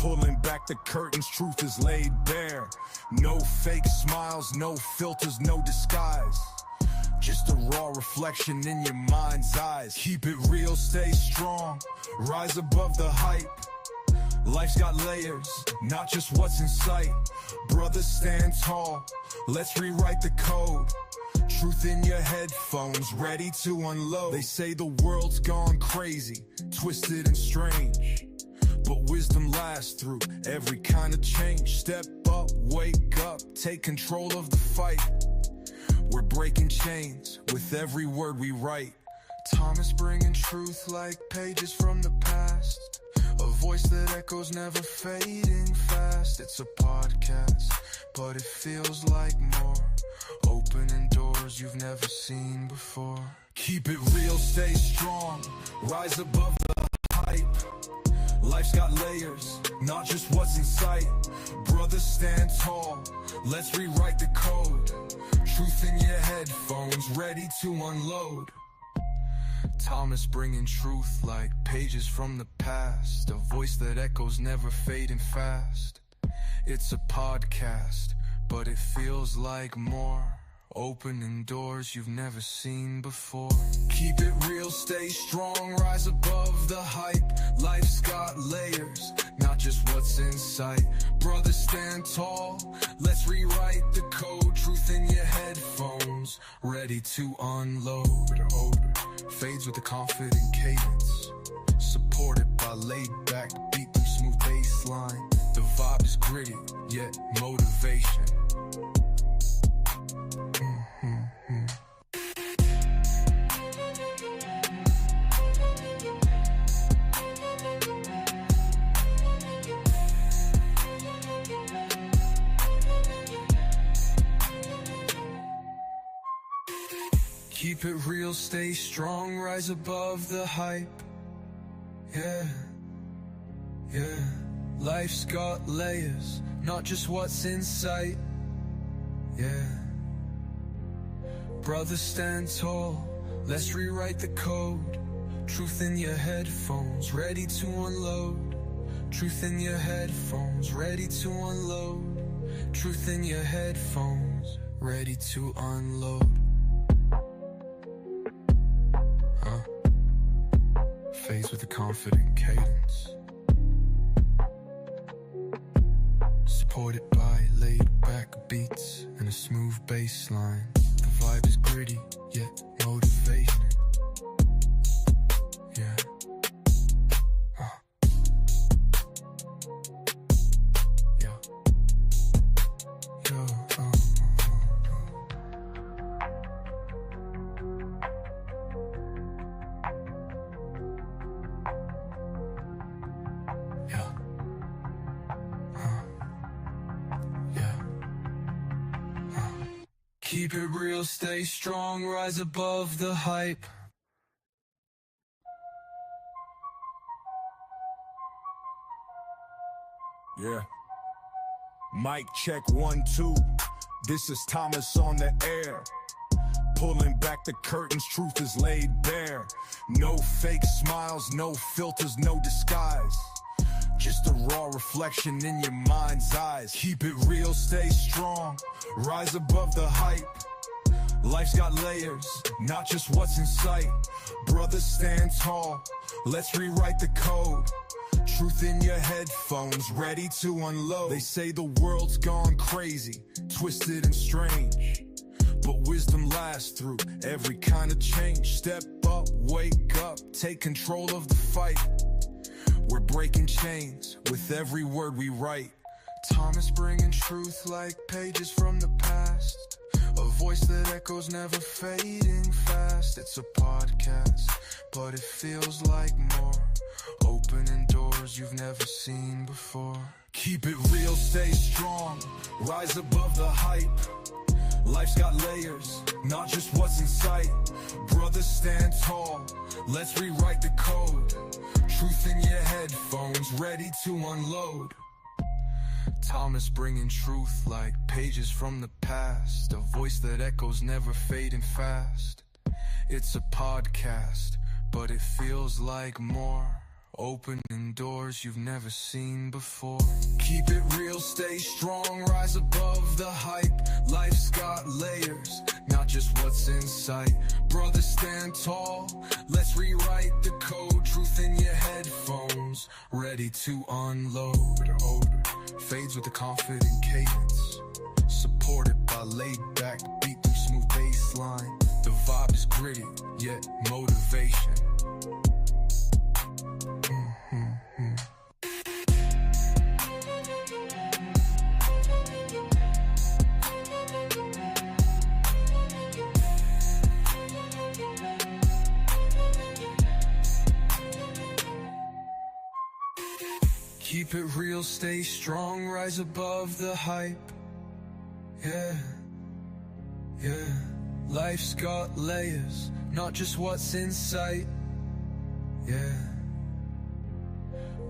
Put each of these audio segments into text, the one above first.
Pulling back the curtains, truth is laid bare. No fake smiles, no filters, no disguise. Just a raw reflection in your mind's eyes. Keep it real, stay strong, rise above the hype. Life's got layers, not just what's in sight. Brothers, stand tall, let's rewrite the code. Truth in your headphones, ready to unload. They say the world's gone crazy, twisted and strange, but wisdom lasts through every kind of change. Step up, wake up, take control of the fight. We're breaking chains with every word we write. Thomas bringing truth like pages from the past. A voice that echoes, never fading fast. It's a podcast, but it feels like more. Opening doors you've never seen before. Keep it real, stay strong, rise above the hype. Life's got layers, not just what's in sight. Brothers, stand tall, let's rewrite the code. Truth in your headphones, ready to unload. Thomas bringing truth like pages from the past. A voice that echoes, never fading fast. It's a podcast, but it feels like more. Opening doors you've never seen before. Keep it real, stay strong, rise above the hype. Life's got layers, not just what's in sight. Brothers, stand tall, let's rewrite the code. Truth in your headphones, ready to unload. Fades with a confident cadence, supported by laid back beat and smooth bass line. The vibe is gritty, yet motivation. Keep it real, stay strong, rise above the hype. Yeah, yeah. Life's got layers, not just what's in sight. Yeah. Brothers, stand tall, let's rewrite the code. Truth in your headphones, ready to unload. Truth in your headphones, ready to unload. Truth in your headphones, ready to unload. Fades with a confident cadence, supported by laid back beats and a smooth bass line. The vibe is gritty, yet motivation. Yeah. Yeah. Yo. Keep it real, stay strong, rise above the hype. Yeah. Mic check 1, 2. This is Thomas on the air. Pulling back the curtains, truth is laid bare. No fake smiles, no filters, no disguise. Just a raw reflection in your mind's eyes. Keep it real, stay strong, rise above the hype. Life's got layers, not just what's in sight. Brothers, stand tall, let's rewrite the code. Truth in your headphones, ready to unload. They say the world's gone crazy, twisted and strange, but wisdom lasts through every kind of change. Step up, wake up, take control of the fight. We're breaking chains with every word we write. Thomas bringing truth like pages from the past. A voice that echoes, never fading fast. It's a podcast, but it feels like more. Opening doors you've never seen before. Keep it real, stay strong, rise above the hype. Life's got layers, not just what's in sight. Brothers, stand tall, let's rewrite the code. Truth in your headphones, ready to unload. Thomas bringing truth like pages from the past. A voice that echoes, never fading fast. It's a podcast, but it feels like more. Opening doors you've never seen before. Keep it real, stay strong, rise above the hype. Life's got layers, not just what's in sight. Brother, stand tall, let's rewrite the code. Truth in your headphones, ready to unload. Fades with a confident cadence, supported by laid back beat through smooth bass line. The vibe is gritty, yet motivation. Keep it real, stay strong, rise above the hype. Yeah, yeah. Life's got layers, not just what's in sight. Yeah.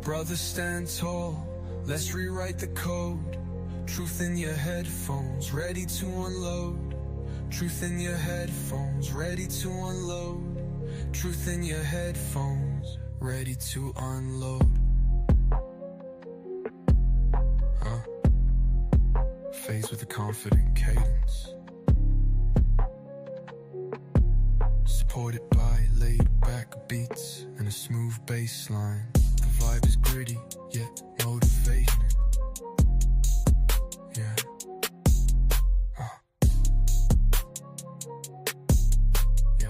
Brother, stand tall, let's rewrite the code. Truth in your headphones, ready to unload. Truth in your headphones, ready to unload. Truth in your headphones, ready to unload. Phase with a confident cadence, supported by laid back beats and a smooth bass line. The vibe is gritty, yet motivating. Yeah. Yeah. Yo.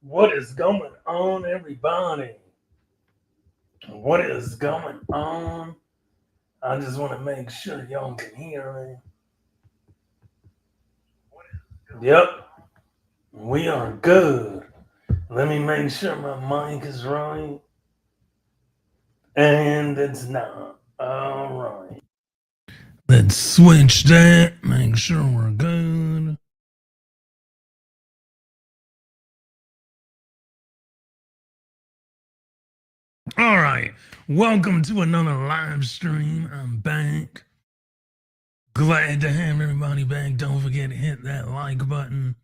What is going on, everybody? What is going on? I just want to make sure y'all can hear me. Yep, we are good. Let me make sure my mic is right. And it's not. All right. Let's switch that. Make sure we're good. All right, welcome to another live stream. I'm back. Glad to have everybody back. Don't forget to hit that like button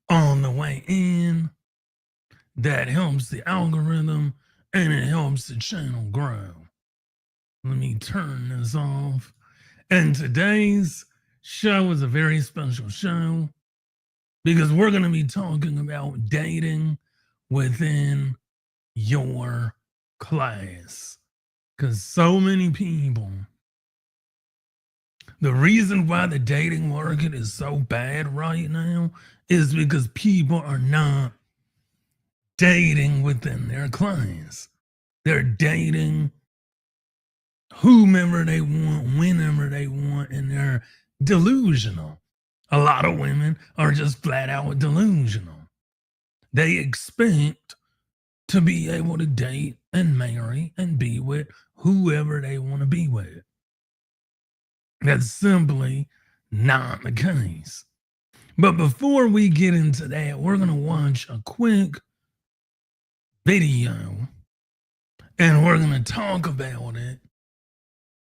on the way in. That helps the algorithm and it helps the channel grow. Let me turn this off. And today's show is a very special show because we're going to be talking about dating within your class, because so many people, the reason why the dating market is so bad right now is because people are not dating within their class. They're dating whomever they want, whenever they want, and they're delusional. A lot of women are just flat out delusional. They expect to be able to date and marry and be with whoever they want to be with. That's simply not the case. But before we get into that, we're going to watch a quick video and we're going to talk about it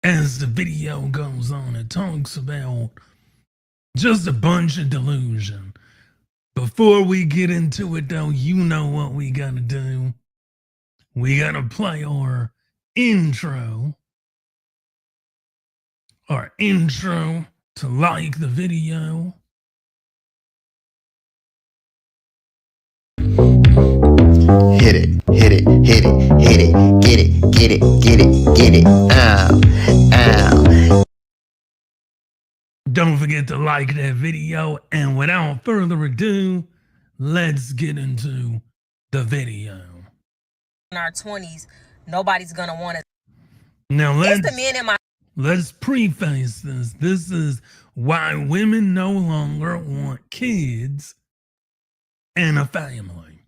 as the video goes on. It talks about just a bunch of delusion. Before we get into it, though, you know what we got to do. We got to play our intro. Our intro to like the video. Hit it, hit it, hit it, hit it, get it, get it, get it, get it. Ow, ow. Don't forget to like that video. And without further ado, let's get into the video. In our 20s, nobody's gonna want it. Now It's the men in my let's preface this. This is why women no longer want kids and a family.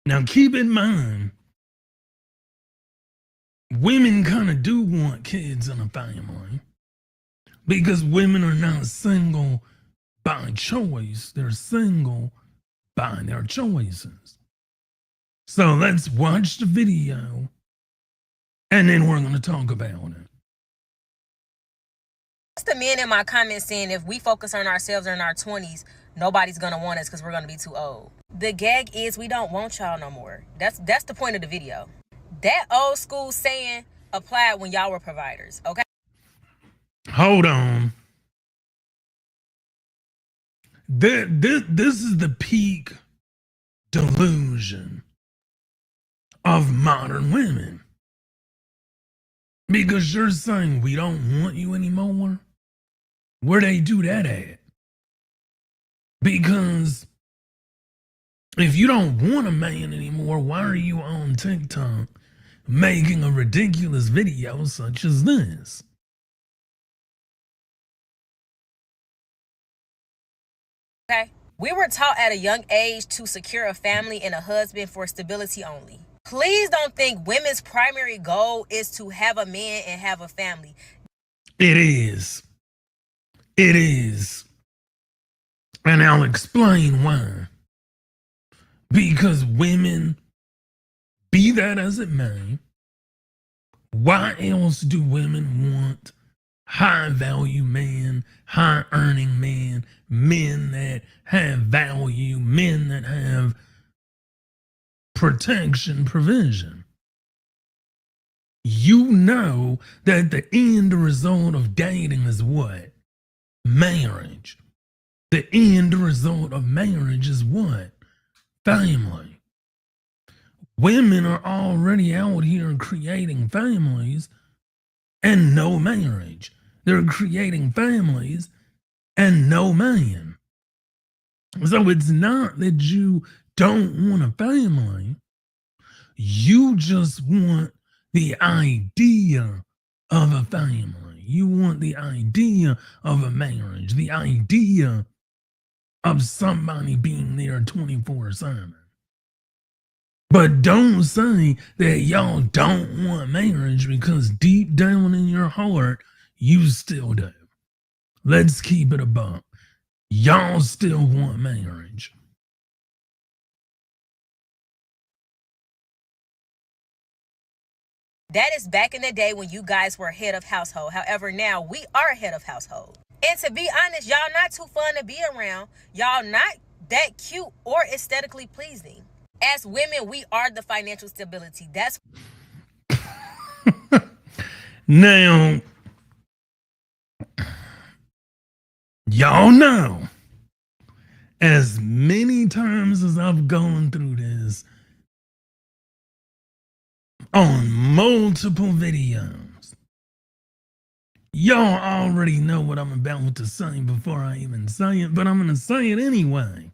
Now keep in mind, women kind of do want kids and a family because women are not single by choice. They're single by their choices. So let's watch the video and then we're going to talk about it. It's the men in my comments saying if we focus on ourselves in our 20s, nobody's gonna want us because we're gonna be too old. The gag is we don't want y'all no more. That's the point of the video. That old school saying applied when y'all were providers, okay? Hold on. This is the peak delusion of modern women. Because you're saying we don't want you anymore. Where they do that at? Because if you don't want a man anymore, why are you on TikTok making a ridiculous video such as this? Okay? We were taught at a young age to secure a family and a husband for stability only. Please don't think women's primary goal is to have a man and have a family. It is. It is. And I'll explain why. Because women, be that as it may, why else do women want high value men, high earning men, men that have value, men that have protection, provision? You know that the end result of dating is what? Marriage. The end result of marriage is what? Family. Women are already out here creating families and no marriage. They're creating families and no man. So it's not that you don't want a family. You just want the idea of a family. You want the idea of a marriage, the idea of somebody being there 24/7. But don't say that y'all don't want marriage because deep down in your heart, you still do. Let's keep it above. Y'all still want marriage. That is back in the day when you guys were head of household. However, now we are head of household. And to be honest, y'all not too fun to be around. Y'all not that cute or aesthetically pleasing. As women, we are the financial stability. That's Now, y'all know, as many times as I've gone through this on multiple videos, y'all already know what I'm about to say before I even say it, but I'm going to say it anyway.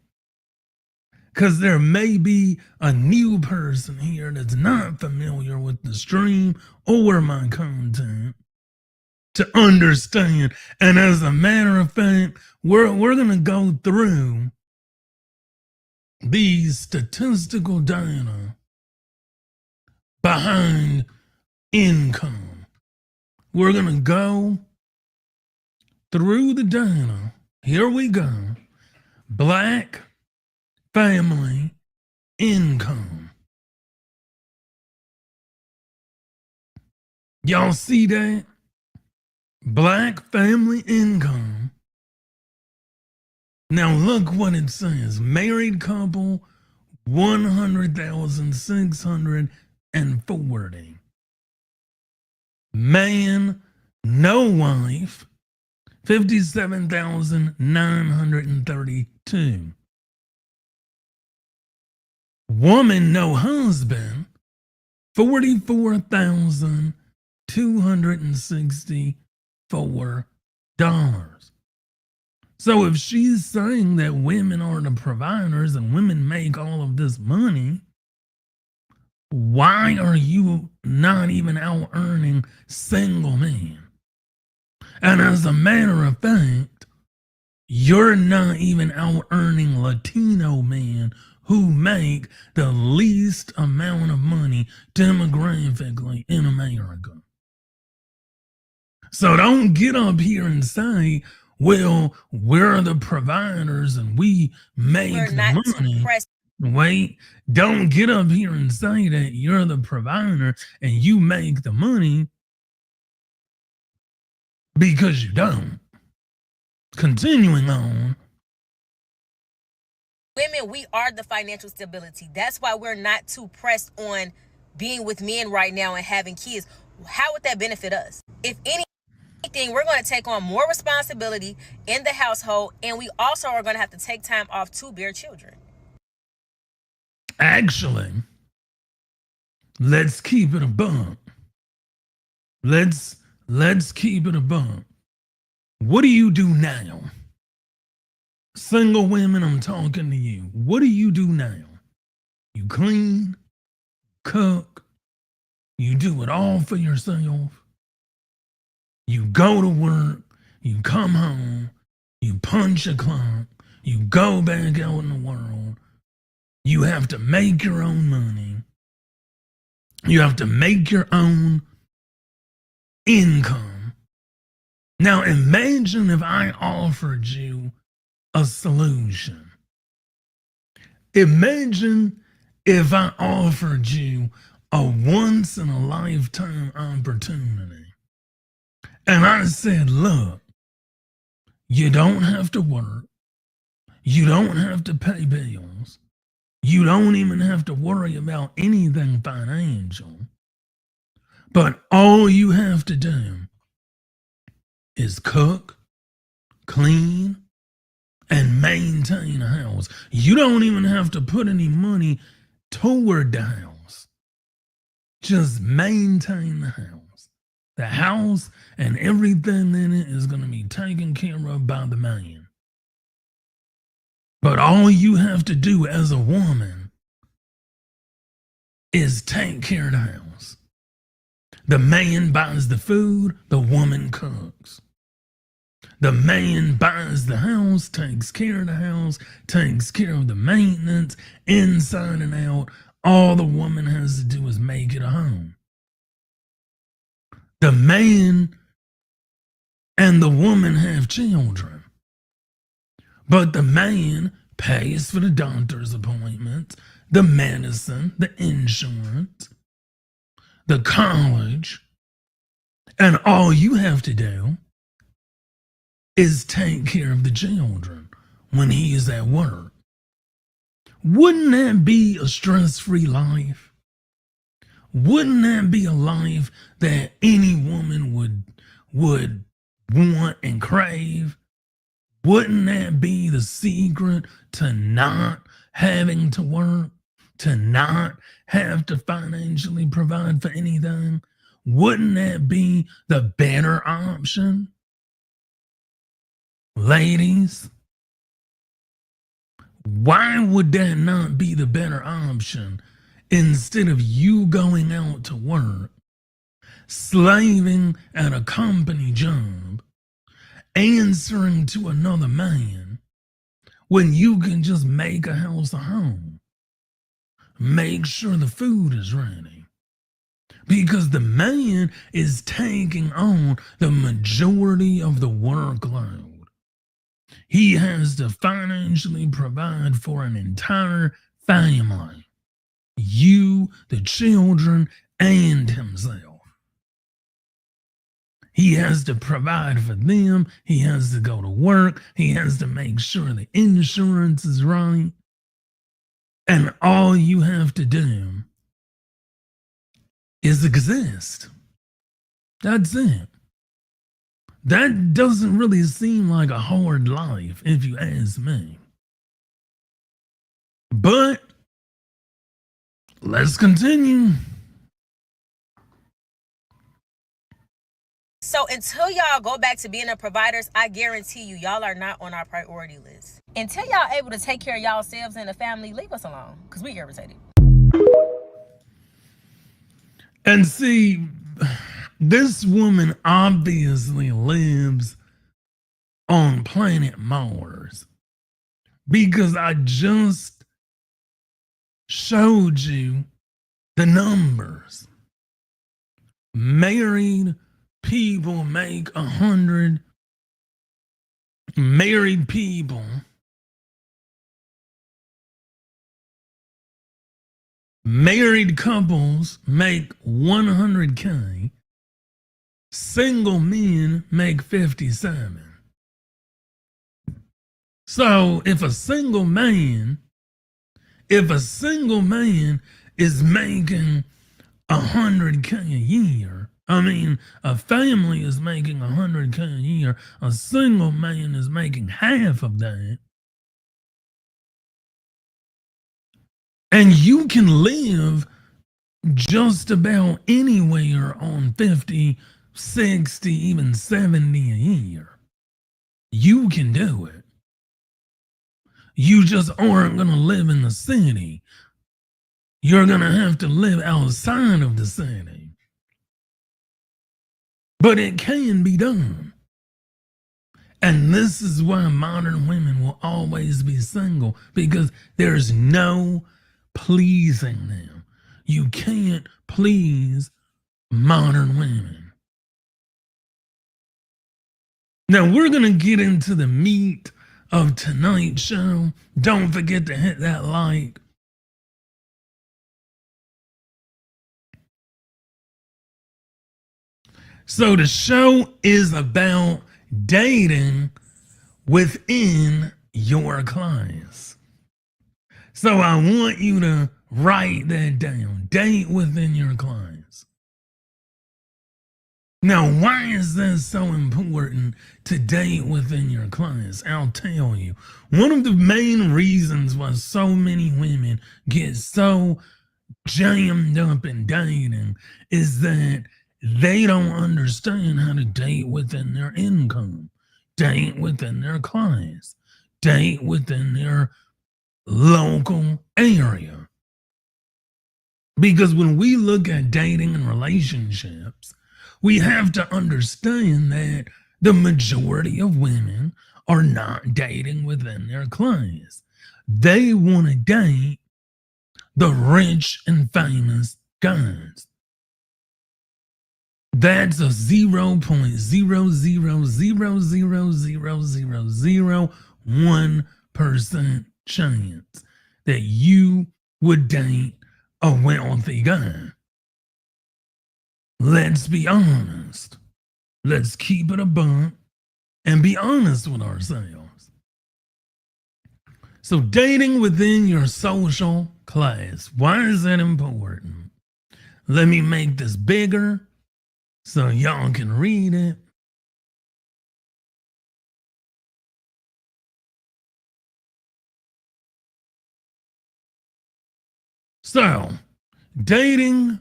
Because there may be a new person here that's not familiar with the stream or my content to understand. And as a matter of fact, we're going to go through these statistical data behind income. We're going to go through the data. Here we go. Black family income. Y'all see that? Black family income. Now look what it says. Married couple, 100,640. Man, no wife, 57,932. Woman, no husband, $44,264. So if she's saying that women are the providers and women make all of this money, why are you not even out earning single men? And as a matter of fact, you're not even out earning Latino men who make the least amount of money demographically in America. So don't get up here and say, well, we're the providers and we make the money. Wait, don't get up here and say that you're the provider and you make the money, because you don't. Continuing on. Women, we are the financial stability. That's why we're not too pressed on being with men right now and having kids. How would that benefit us? If anything, we're going to take on more responsibility in the household, and we also are going to have to take time off to bear children. Actually, let's keep it a buck. Let's keep it a buck. What do you do now? Single women, I'm talking to you. What do you do now? You clean, cook, you do it all for yourself. You go to work, you come home, you punch a clock, you go back out in the world. You have to make your own money. You have to make your own income. Now imagine if I offered you a solution. Imagine if I offered you a once in a lifetime opportunity. And I said, look, you don't have to work. You don't have to pay bills. You don't even have to worry about anything financial. But all you have to do is cook, clean, and maintain a house. You don't even have to put any money toward the house. Just maintain the house. The house and everything in it is going to be taken care of by the man. But all you have to do as a woman is take care of the house. The man buys the food, the woman cooks. The man buys the house, takes care of the house, takes care of the maintenance, inside and out. All the woman has to do is make it a home. The man and the woman have children. But the man pays for the doctor's appointments, the medicine, the insurance, the college, and all you have to do is take care of the children when he is at work. Wouldn't that be a stress-free life? Wouldn't that be a life that any woman would want and crave? Wouldn't that be the secret to not having to work, to not have to financially provide for anything? Wouldn't that be the better option? Ladies, why would that not be the better option instead of you going out to work, slaving at a company job, answering to another man, when you can just make a house a home? Make sure the food is ready. Because the man is taking on the majority of the workload. He has to financially provide for an entire family. You, the children, and himself. He has to provide for them. He has to go to work. He has to make sure the insurance is right. And all you have to do is exist. That's it. That doesn't really seem like a hard life, if you ask me. But let's continue. So until y'all go back to being the providers, I guarantee you, y'all are not on our priority list. Until y'all able to take care of y'allselves and the family, leave us alone, because we irritated. And see, this woman obviously lives on planet Mars, because I just showed you the numbers. Married people make 100. Married people Married couples make 100K. Single men make 57. So if a single man is making 100K a year, I mean, a family is making 100K a year, a single man is making half of that. And you can live just about anywhere on 50, 60, even 70 a year. You can do it. You just aren't going to live in the city. You're going to have to live outside of the city. But it can be done. And this is why modern women will always be single, because there's no pleasing them. You can't please modern women. Now we're going to get into the meat of tonight's show. Don't forget to hit that like. So the show is about dating within your class. So I want you to write that down. Date within your class. Now, why is that so important to date within your class? I'll tell you. One of the main reasons why so many women get so jammed up in dating is that they don't understand how to date within their income, date within their class, date within their local area. Because when we look at dating and relationships, we have to understand that the majority of women are not dating within their class. They want to date the rich and famous guys. That's a 0.000000001% chance that you would date a wealthy guy. Let's be honest. Let's keep it a buck and be honest with ourselves. So dating within your social class, why is that important? Let me make this bigger so y'all can read it. So, dating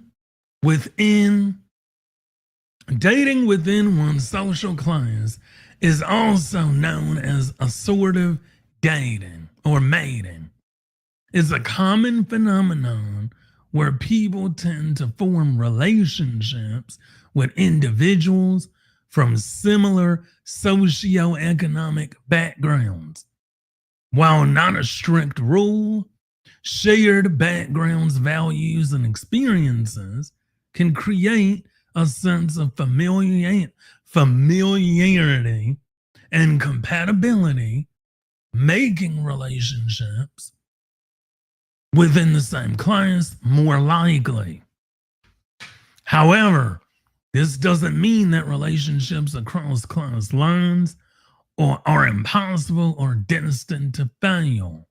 within one's social class is also known as assortative dating or mating. It's a common phenomenon where people tend to form relationships with individuals from similar socioeconomic backgrounds. While not a strict rule, shared backgrounds, values, and experiences can create a sense of familiarity and compatibility, making relationships within the same class more likely. However, this doesn't mean that relationships across class lines are impossible or destined to fail.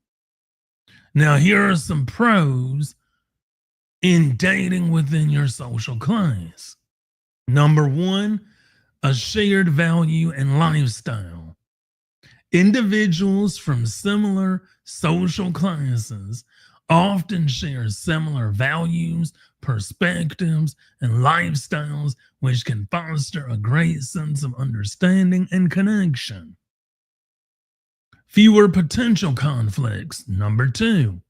Now, here are some pros in dating within your social class. Number one, a shared value and lifestyle. Individuals from similar social classes often share similar values, perspectives, and lifestyles, which can foster a great sense of understanding and connection. Fewer potential conflicts. Number 2,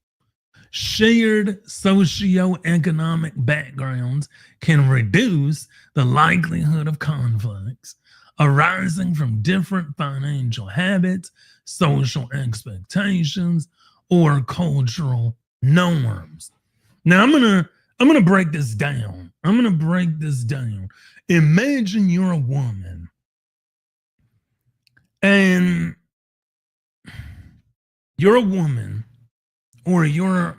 shared socioeconomic backgrounds can reduce the likelihood of conflicts arising from different financial habits, social expectations, or cultural norms. Now I'm gonna break this down. Imagine you're a woman and you're a woman or you're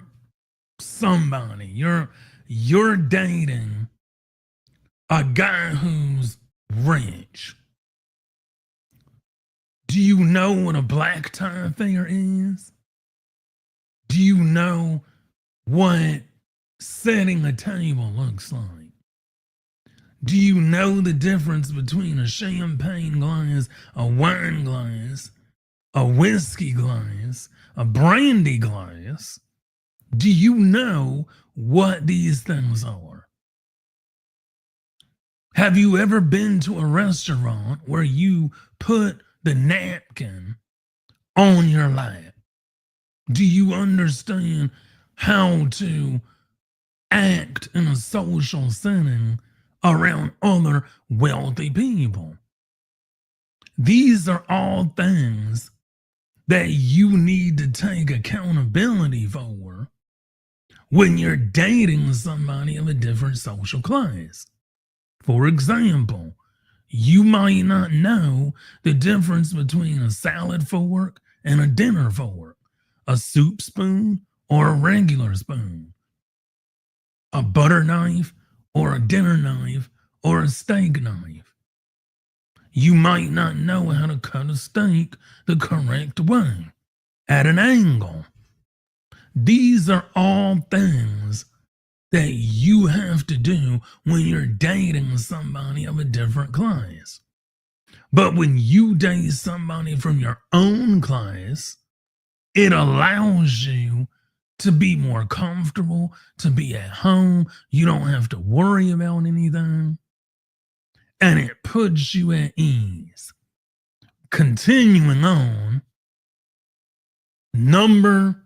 somebody. You're dating a guy who's rich. Do you know what a black tie affair is? Do you know what setting a table looks like? Do you know the difference between a champagne glass, a wine glass, a whiskey glass, a brandy glass? Do you know what these things are? Have you ever been to a restaurant where you put the napkin on your lap? Do you understand how to act in a social setting around other wealthy people? These are all things that you need to take accountability for when you're dating somebody of a different social class. For example, you might not know the difference between a salad fork and a dinner fork, a soup spoon or a regular spoon, a butter knife or a dinner knife or a steak knife. You might not know how to cut a steak the correct way, at an angle. These are all things that you have to do when you're dating somebody of a different class. But when you date somebody from your own class, it allows you to be more comfortable, to be at home. You don't have to worry about anything. And it puts you at ease. Continuing on, number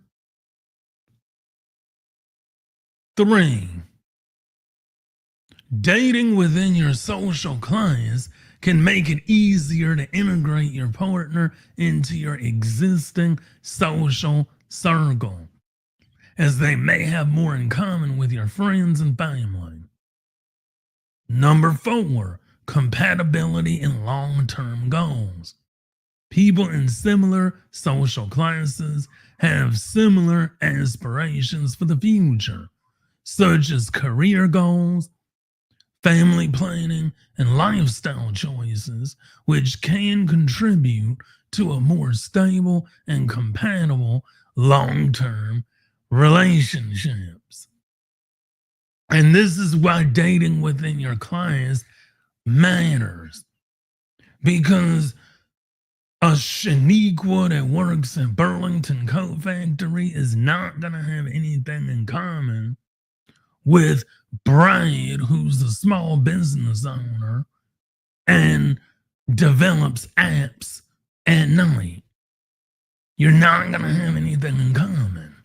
3, dating within your social class can make it easier to integrate your partner into your existing social circle, as they may have more in common with your friends and family. Number 4, compatibility in long-term goals. People in similar social classes have similar aspirations for the future, such as career goals, family planning, and lifestyle choices, which can contribute to a more stable and compatible long-term relationships. And this is why dating within your class matters, because a Shaniqua that works at Burlington Coat Factory is not going to have anything in common with Brad, who's a small business owner and develops apps at night. You're not going to have anything in common.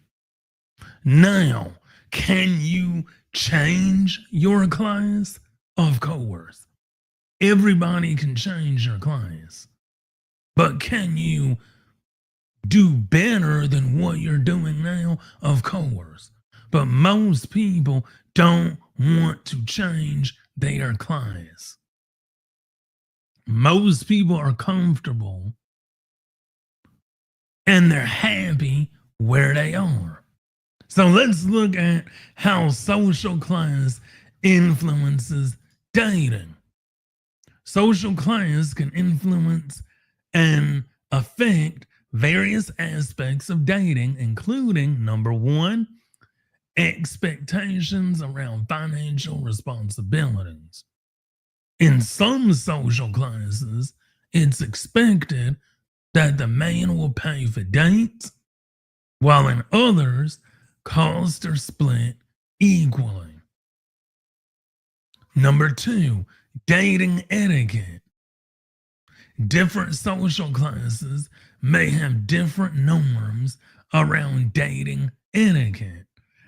Now, can you change your class? Of course. Everybody can change your class. But can you do better than what you're doing now? Of course. But most people don't want to change their class. Most people are comfortable and they're happy where they are. So let's look at how social class influences dating. Social class can influence and affect various aspects of dating, including, number 1, expectations around financial responsibilities. In some social classes, it's expected that the man will pay for dates, while in others, costs are split equally. Number 2, dating etiquette. Different social classes may have different norms around dating etiquette,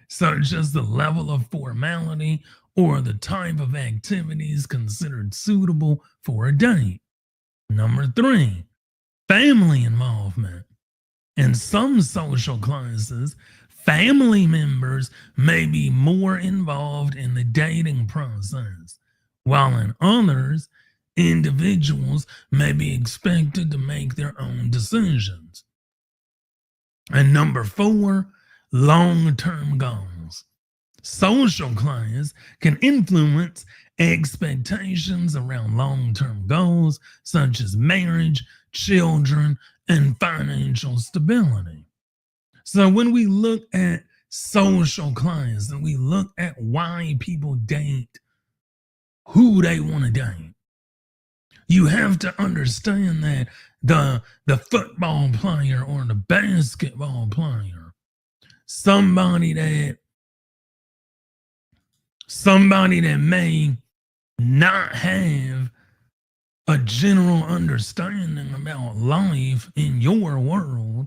such as the level of formality or the type of activities considered suitable for a date. Number 3, family involvement. In some social classes, family members may be more involved in the dating process, while in others, individuals may be expected to make their own decisions. And number 4, long-term goals. Social class can influence expectations around long-term goals such as marriage, children, and financial stability. So when we look at social class and we look at why people date who they want to date, you have to understand that the football player or the basketball player, somebody that may not have a general understanding about life in your world,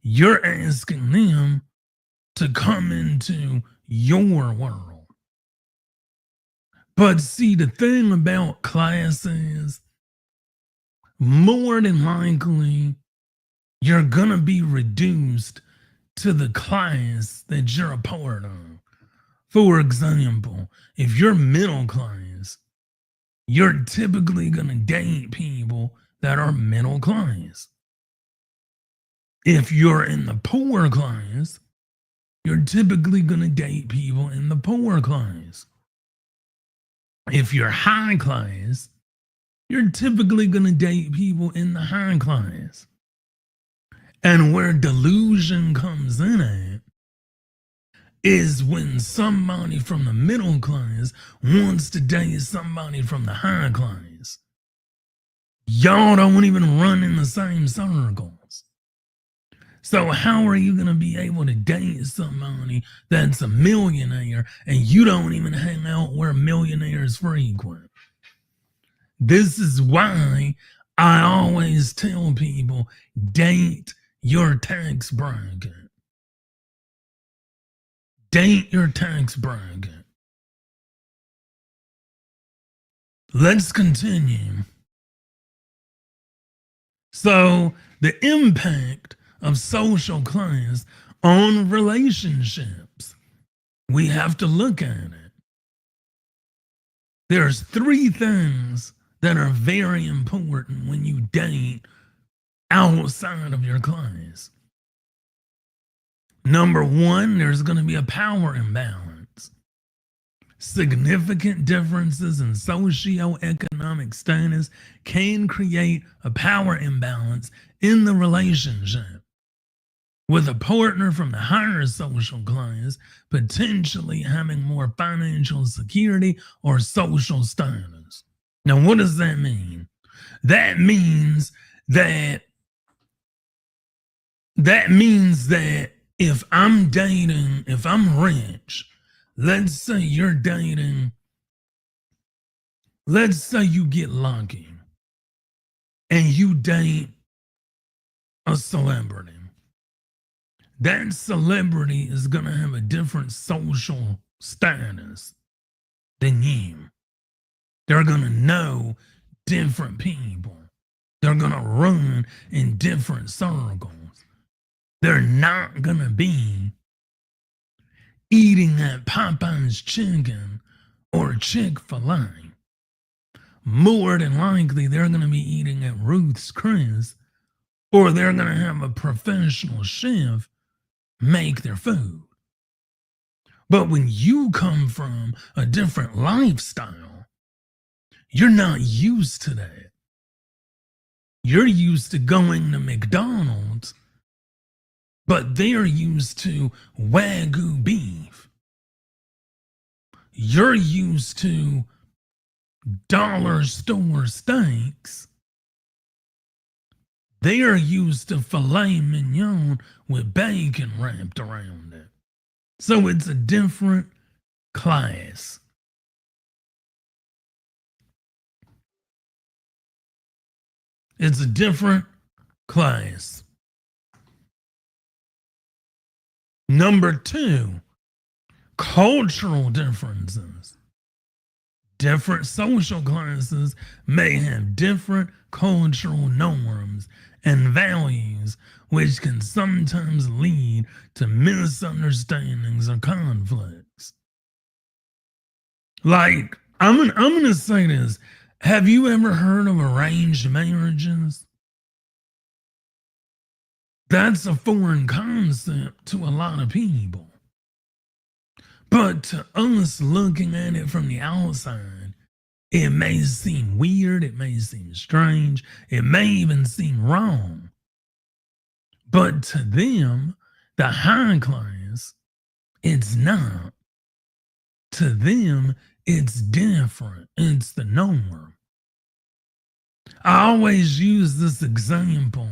you're asking them to come into your world. But see, the thing about class is, more than likely, you're going to be reduced to the class that you're a part of. For example, if you're middle class, you're typically going to date people that are middle class. If you're in the poor class, you're typically going to date people in the poor class. If you're high class, you're typically going to date people in the high class. And where delusion comes in at is when somebody from the middle class wants to date somebody from the high class. Y'all don't even run in the same circles. So how are you going to be able to date somebody that's a millionaire and you don't even hang out where millionaires frequent? This is why I always tell people, date your tax bracket. Date your tax bracket. Let's continue. So, the impact of social class on relationships, we have to look at it. There's 3 things that are very important when you date outside of your class. Number 1, there's going to be a power imbalance. Significant differences in socioeconomic status can create a power imbalance in the relationship, with a partner from the higher social class potentially having more financial security or social status. Now, what does that mean? That means that if I'm rich, let's say you're dating, let's say you get lucky and you date a celebrity. That celebrity is going to have a different social status than you. They're going to know different people. They're going to run in different circles. They're not going to be eating at Popeye's Chicken or Chick-fil-A. More than likely, they're going to be eating at Ruth's Chris, or they're going to have a professional chef make their food. But when you come from a different lifestyle, you're not used to that. You're used to going to McDonald's, but they're used to Wagyu beef. You're used to dollar store steaks. They are used to filet mignon with bacon wrapped around it. So it's a different class. It's a different class. Number two, cultural differences. Different social classes may have different cultural norms and values, which can sometimes lead to misunderstandings or conflicts. Like, I'm gonna say this. Have you ever heard of arranged marriages? That's a foreign concept to a lot of people. But to us looking at it from the outside, it may seem weird, it may seem strange, it may even seem wrong. But to them, the high class, it's not. To them, it's different. It's the norm. I always use this example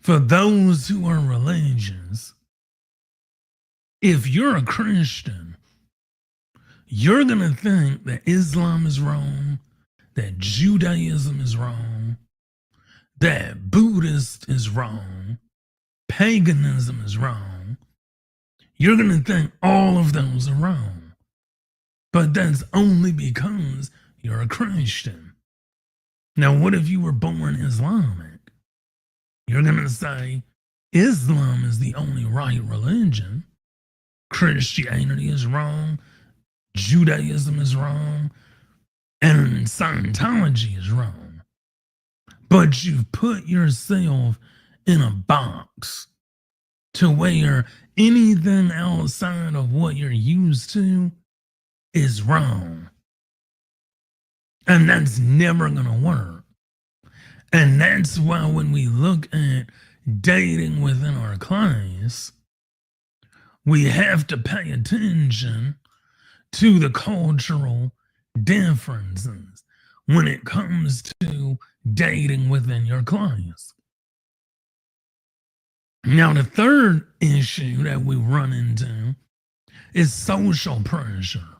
for those who are religious. If you're a Christian, you're going to think that Islam is wrong, that Judaism is wrong, that Buddhist is wrong, paganism is wrong. You're going to think all of those are wrong. But that's only because you're a Christian. Now, what if you were born Islamic? You're going to say Islam is the only right religion. Christianity is wrong, Judaism is wrong, and Scientology is wrong. But you've put yourself in a box to where anything outside of what you're used to is wrong. And that's never going to work. And that's why when we look at dating within our class, we have to pay attention to the cultural differences when it comes to dating within your class. Now, the third issue that we run into is social pressure.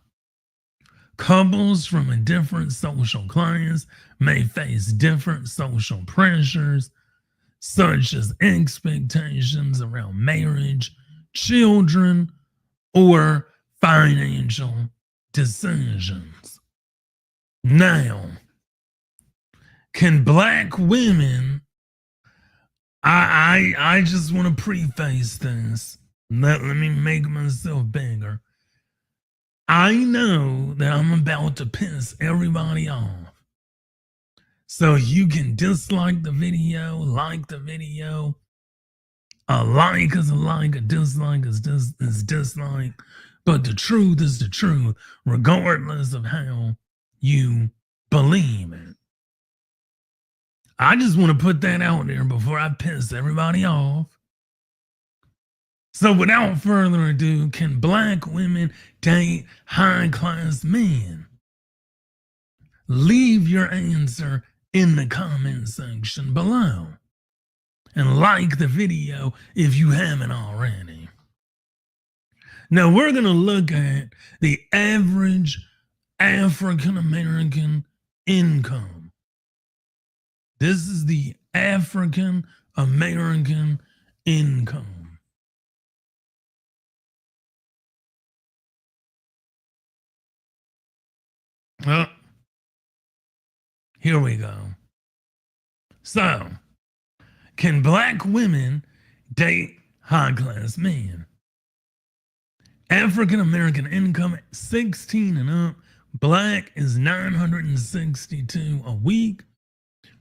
Couples from a different social class may face different social pressures, such as expectations around marriage, children, or financial decisions. Now, can Black women, I just want to preface this. Let me make myself bigger. I know that I'm about to piss everybody off. So you can dislike the video, like the video. A like is a like, a dislike is dislike. But the truth is the truth, regardless of how you believe it. I just want to put that out there before I piss everybody off. So without further ado, can Black women date high-class men? Leave your answer in the comment section below. And like the video if you haven't already. Now we're going to look at the average African American income. This is the African American income. Well, here we go. So, can Black women date high-class men? African American income 16 and up. Black is $962 a week.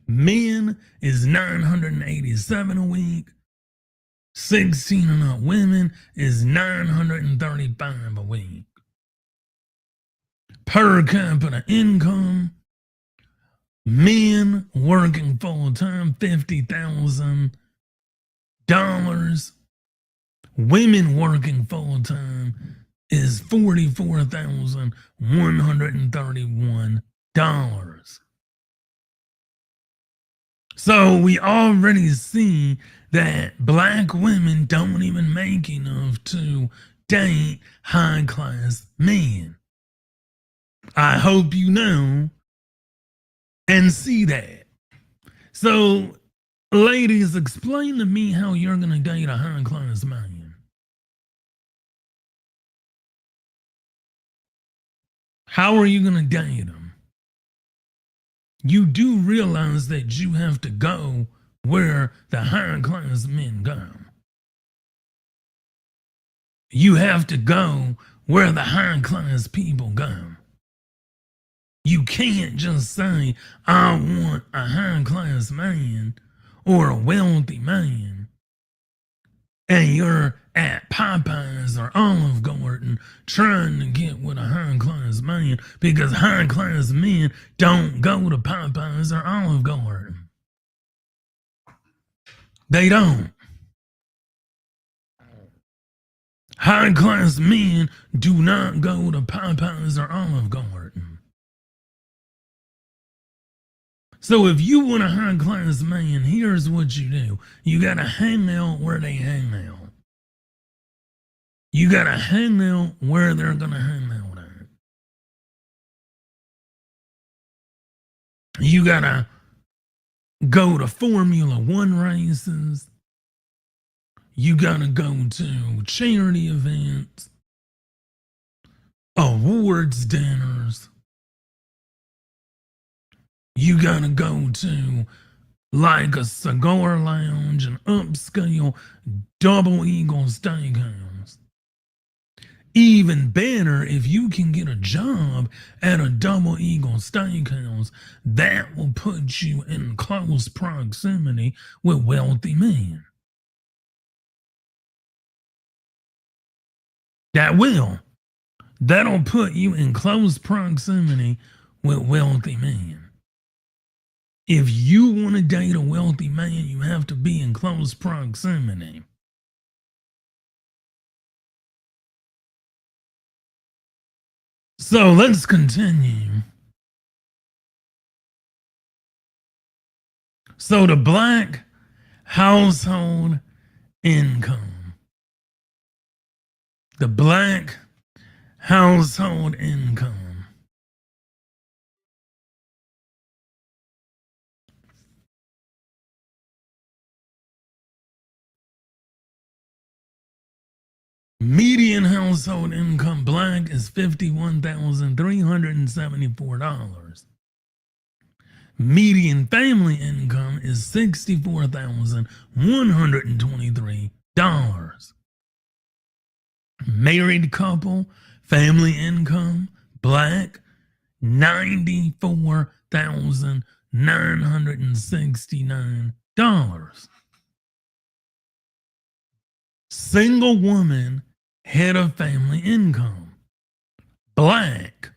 Men is $987 a week. 16 and up women is $935 a week. Per capita income, men working full-time, $50,000. Women working full-time is $44,131. So we already see that Black women don't even make enough to date high class men. I hope you know and see that. So, ladies, explain to me how you're going to date a high class man. How are you going to date him? You do realize that you have to go where the high class men go. You have to go where the high class people go. You can't just say, I want a high class man or a wealthy man, and you're at Popeyes or Olive Garden trying to get with a high class man, because high class men don't go to Popeyes or Olive Garden. They don't. High class men do not go to Popeyes or Olive Garden. So if you want a high class man, here's what you do. You gotta hang out where they hang out. You gotta hang out where they're gonna hang out at. You gotta go to Formula One races. You gotta go to charity events, awards dinners. You gotta go to like a cigar lounge, an upscale Double Eagle Steakhouse. Even better, if you can get a job at a Double Eagle Steakhouse, that will put you in close proximity with wealthy men. That will. That'll put you in close proximity with wealthy men. If you want to date a wealthy man, you have to be in close proximity. So let's continue. So the black household income. The black household income. Median household income black is $51,374. Median family income is $64,123. Married couple, family income, black, $94,969. Single woman, head of family income, black,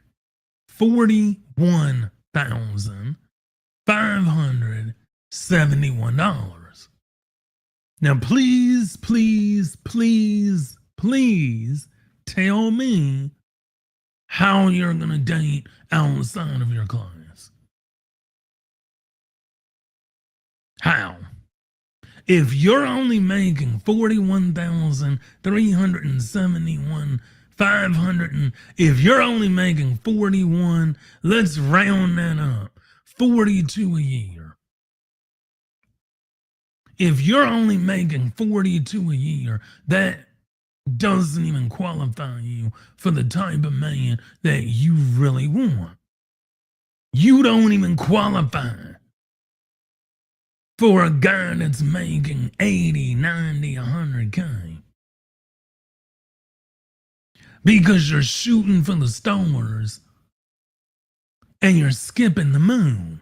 $41,571. Now, please, please, please, please tell me how you're going to date outside of your class. How? If you're only making $41,371,500, if you're only making 41, let's round that up, 42 a year. If you're only making 42 a year, that doesn't even qualify you for the type of man that you really want. You don't even qualify for a guy that's making 80, 90, 100K. Because you're shooting for the stars and you're skipping the moon.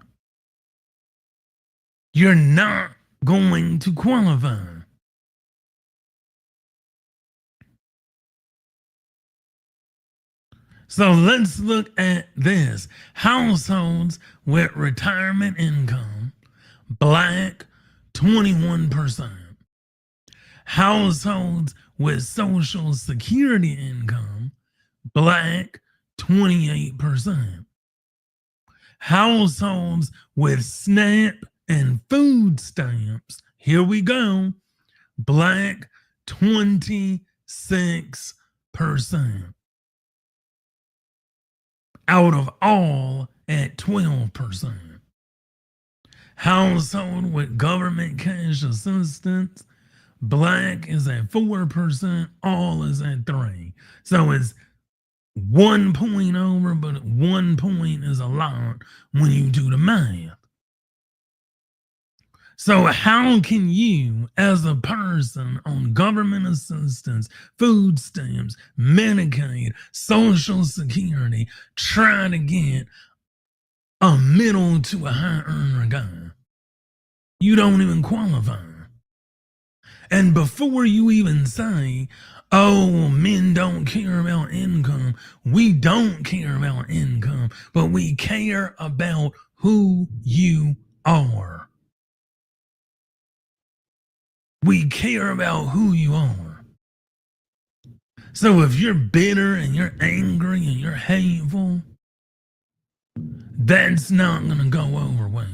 You're not going to qualify. So let's look at this. Households with retirement income, black, 21%. Households with Social Security income, black, 28%. Households with SNAP and food stamps, here we go, black, 26%. out of all at 12%. Household with government cash assistance, black is at 4%, all is at 3%. So it's 1 point over, but 1 point is a lot when you do the math. So how can you, as a person on government assistance, food stamps, Medicaid, Social Security, try to get a middle to a high earner guy? You don't even qualify. And before you even say, oh, men don't care about income, we don't care about income, but we care about who you are. We care about who you are. So if you're bitter and you're angry and you're hateful, that's not going to go over well.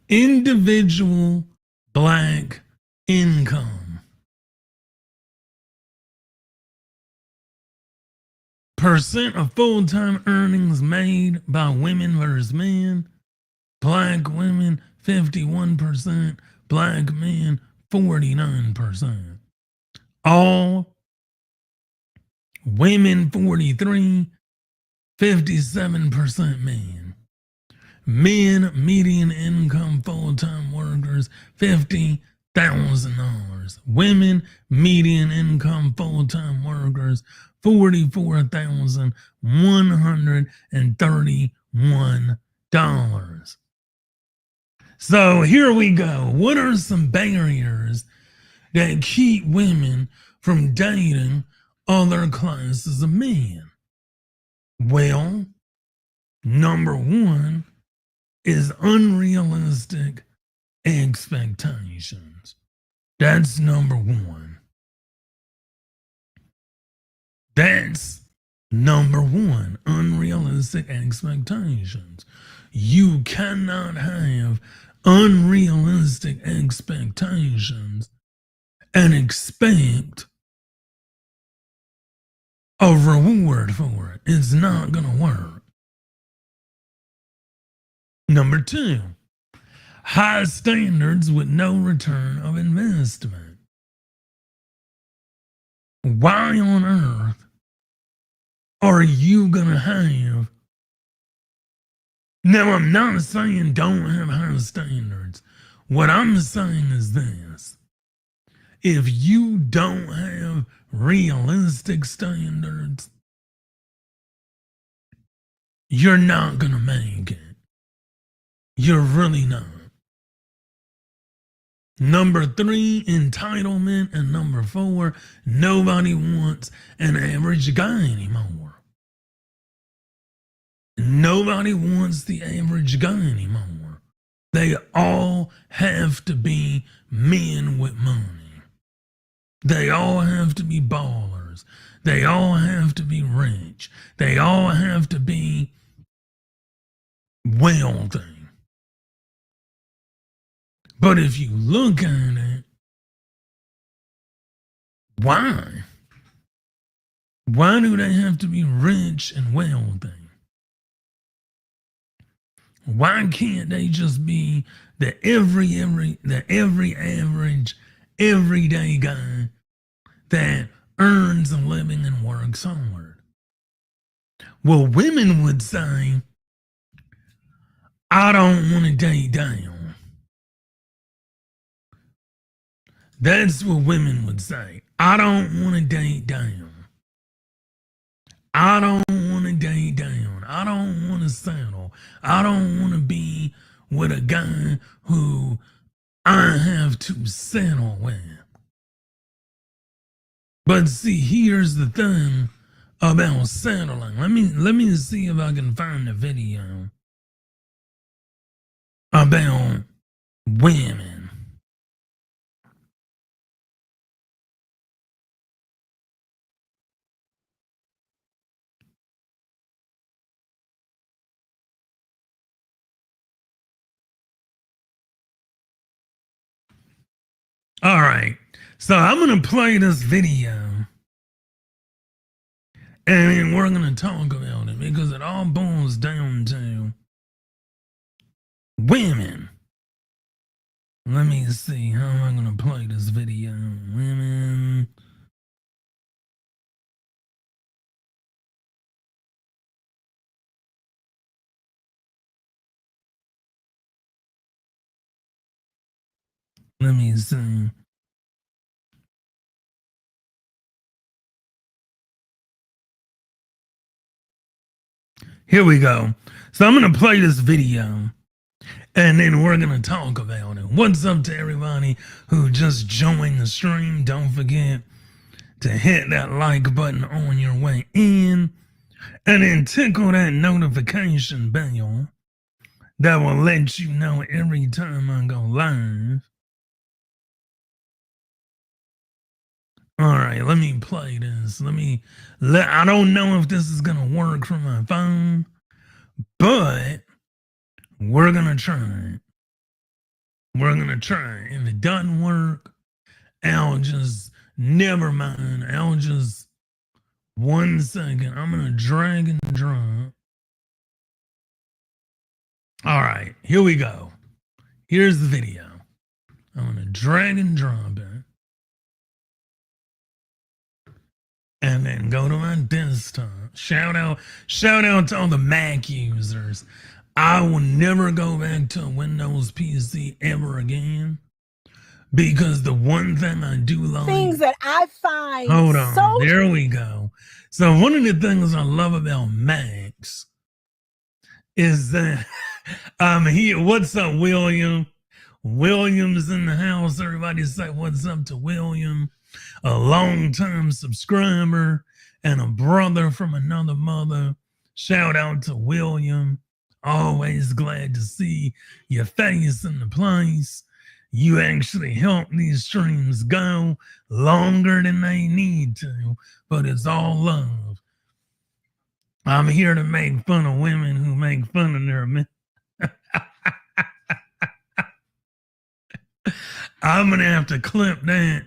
Individual black income. Percent of full-time earnings made by women versus men. Black women, 51%. Black men, 49%. All women, 43%. 57% men. Men, median income full-time workers, $50,000. Women, median income full-time workers, $44,131. So here we go. What are some barriers that keep women from dating other classes of men? Well, number one is unrealistic expectations. That's number one. That's number one, unrealistic expectations. You cannot have unrealistic expectations and expect a reward for it. It's not going to work. Number two, high standards with no return of investment. Why on earth are you going to have? Now, I'm not saying don't have high standards. What I'm saying is this. If you don't have realistic standards, you're not going to make it. You're really not. Number three, entitlement. And number four, nobody wants an average guy anymore. Nobody wants the average guy anymore. They all have to be men with money. They all have to be ballers. They all have to be rich. They all have to be wealthy. But if you look at it, why? Why do they have to be rich and wealthy? Why can't they just be the every average, everyday guy that earns a living and works hard? Well, women would say, I don't want to date down. That's what women would say. I don't want to date down. I don't want to date down. I don't want to settle. I don't want to be with a guy who I have to settle with. But see, here's the thing about settling. Let me see if I can find a video about women. All right. So I'm going to play this video and then we're going to talk about it because it all boils down to women. Let me see. How am I going to play this video? Women. Let me see. Here we go. So I'm going to play this video and then we're going to talk about it. What's up to everybody who just joined the stream? Don't forget to hit that like button on your way in and then tickle that notification bell that will let you know every time I go live. All right, let me play this. I don't know if this is going to work from my phone, but we're going to try it. We're going to try it. If it doesn't work, I'll just, never mind. I'll just, 1 second. I'm going to drag and drop. All right, here we go. Here's the video. I'm going to drag and drop it. And then go to my desktop. Shout out to all the Mac users. I will never go back to a Windows PC ever again. Because the one thing I do love. Things that I find. Hold on. There we go. So one of the things I love about Macs is that I'm here. What's up, William? William's in the house. Everybody say what's up to William. A long-time subscriber and a brother from another mother. Shout out to William. Always glad to see your face in the place. You actually help these streams go longer than they need to, but it's all love. I'm here to make fun of women who make fun of their men. I'm going to have to clip that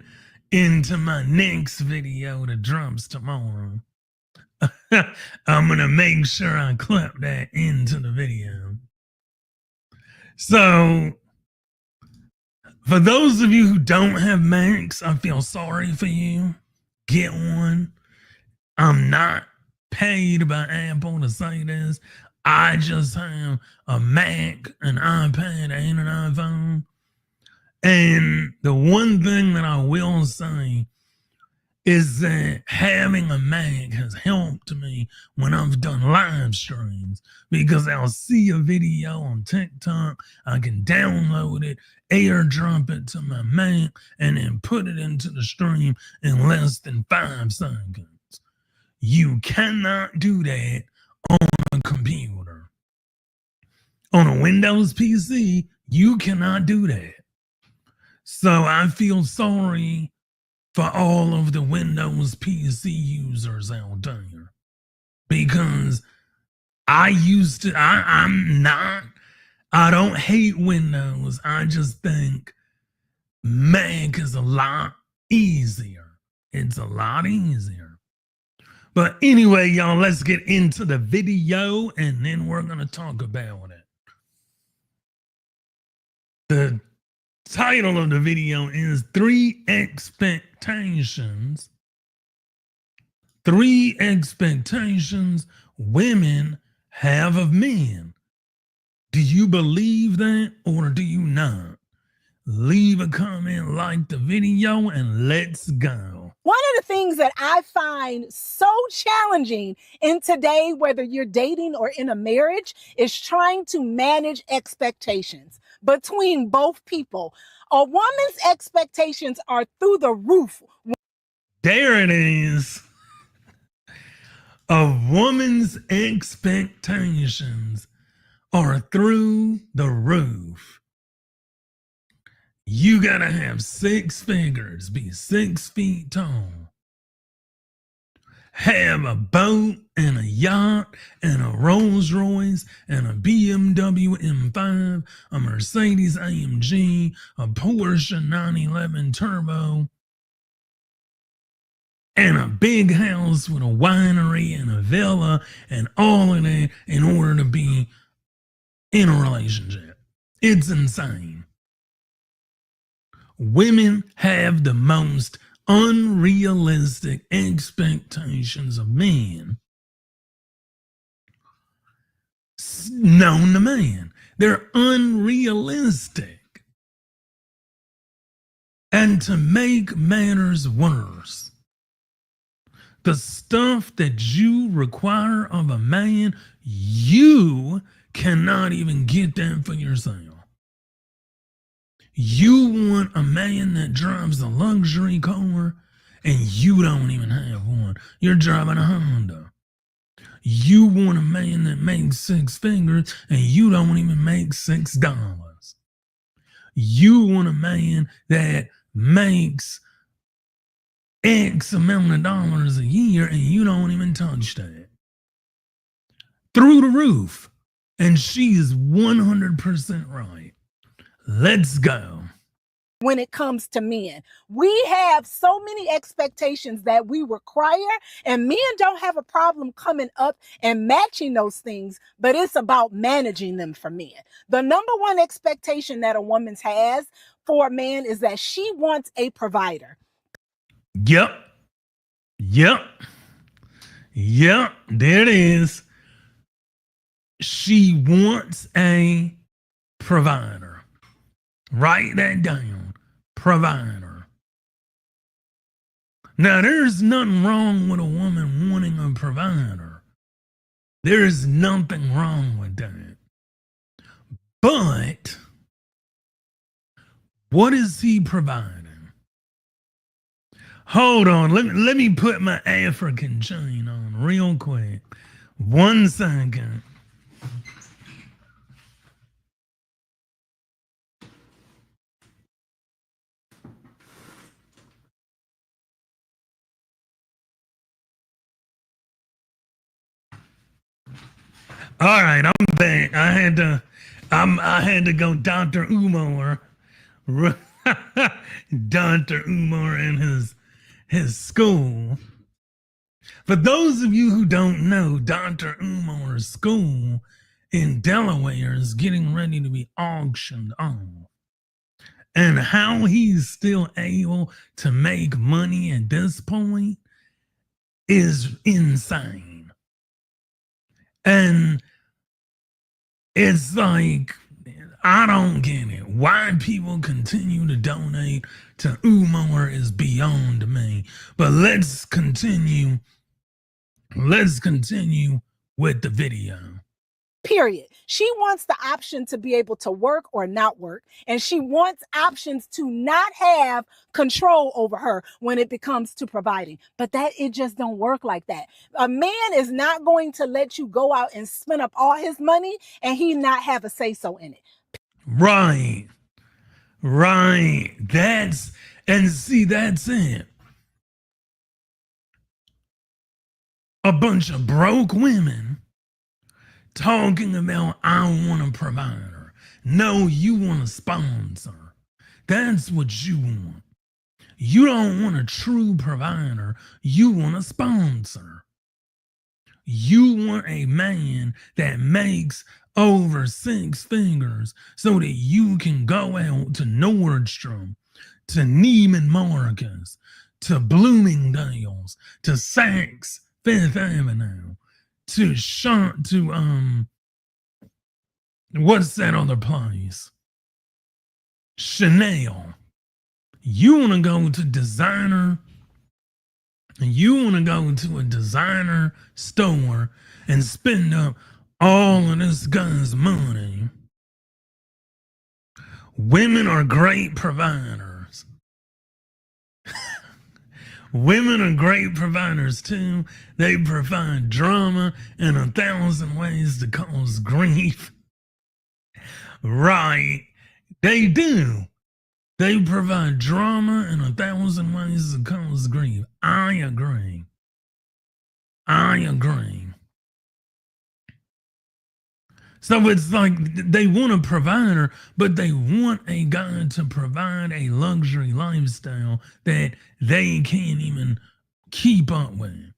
into my next video that drops tomorrow. I'm going to make sure I clip that into the video. So, for those of you who don't have Macs, I feel sorry for you. Get one. I'm not paid by Apple to say this. I just have a Mac, an iPad, and an iPhone. And the one thing that I will say is that having a Mac has helped me when I've done live streams because I'll see a video on TikTok, I can download it, airdrop it to my Mac, and then put it into the stream in less than 5 seconds. You cannot do that on a computer. On a Windows PC, you cannot do that. So I feel sorry for all of the Windows PC users out there because I don't hate Windows. I just think Mac is a lot easier. It's a lot easier. But anyway, y'all, let's get into the video and then we're going to talk about it. The title of the video is 3 expectations women have of men. Do you believe that or do you not? Leave a comment, like the video, and let's go. One of the things that I find so challenging in today, whether you're dating or in a marriage, is trying to manage expectations between both people. A woman's expectations are through the roof. There it is. A woman's expectations are through the roof. You gotta have 6 figures, be 6 feet tall, have a boat and a yacht and a Rolls Royce and a BMW M5, a Mercedes AMG, a Porsche 911 Turbo, and a big house with a winery and a villa and all of that in order to be in a relationship. It's insane. Women have the most unrealistic expectations of men known to man. They're unrealistic. And to make matters worse, the stuff that you require of a man, you cannot even get that for yourself. You want a man that drives a luxury car, and you don't even have one. You're driving a Honda. You want a man that makes six figures, and you don't even make $6. You want a man that makes X amount of dollars a year, and you don't even touch that. Through the roof. And she is 100% right. Let's go. When it comes to men, we have so many expectations that we require, and men don't have a problem coming up and matching those things, but it's about managing them for men. The number one expectation that a woman has for a man is that she wants a provider. Yep. There it is. She wants a provider. Write that down. Provider. Now, there's nothing wrong with a woman wanting a provider. There is nothing wrong with that. But what is he providing? Hold on. Let me put my African chain on real quick. 1 second. All right, I'm back. I had to go Dr. Umar. Dr. Umar and his school. For those of you who don't know, Dr. Umar's school in Delaware is getting ready to be auctioned off. And how he's still able to make money at this point is insane. And it's like, I don't get it. Why people continue to donate to Umar is beyond me. But let's continue. Let's continue with the video. Period. She wants the option to be able to work or not work, and she wants options to not have control over her when it becomes to providing. But it just don't work like that. A man is not going to let you go out and spend up all his money and he not have a say-so in it. Right. That's it. A bunch of broke women talking about, I want a provider. No, you want a sponsor. That's what you want. You don't want a true provider. You want a sponsor. You want a man that makes over 6 figures so that you can go out to Nordstrom, to Neiman Marcus, to Bloomingdale's, to Saks Fifth Avenue, to what's that other place? Chanel. You want to go to designer, and you want to go to a designer store and spend up all of this guy's money. Women are great providers. Women are great providers too. They provide drama and 1,000 ways to cause grief. Right. They do. They provide drama and 1,000 ways to cause grief. I agree. I agree. So it's like they want a provider, but they want a guy to provide a luxury lifestyle that they can't even keep up with.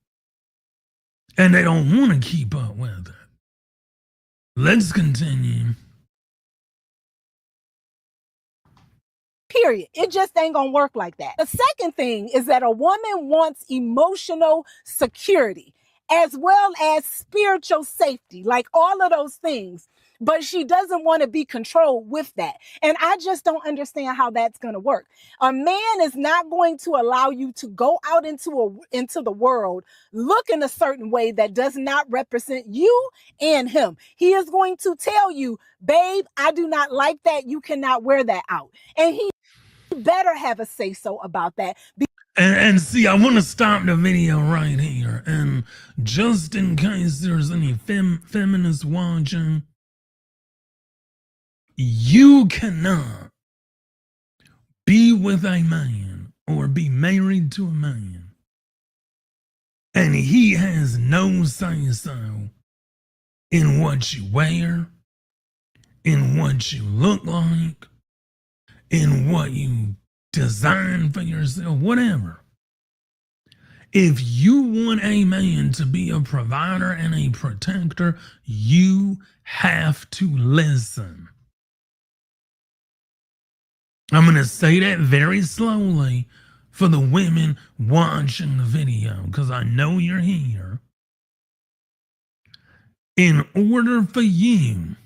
And they don't want to keep up with it. Let's continue. Period. It just ain't gonna work like that. The second thing is that a woman wants emotional security as well as spiritual safety, like all of those things. But she doesn't want to be controlled with that. And I just don't understand how that's going to work. A man is not going to allow you to go out into the world looking a certain way that does not represent you and him. He is going to tell you, babe, I do not like that. You cannot wear that out. And he better have a say so about that. And see, I want to stop the video right here. And just in case there's any feminists watching, you cannot be with a man or be married to a man and he has no say-so in what you wear, in what you look like, in what you design for yourself, whatever. If you want a man to be a provider and a protector, you have to listen. I'm going to say that very slowly for the women watching the video, because I know you're here. In order for you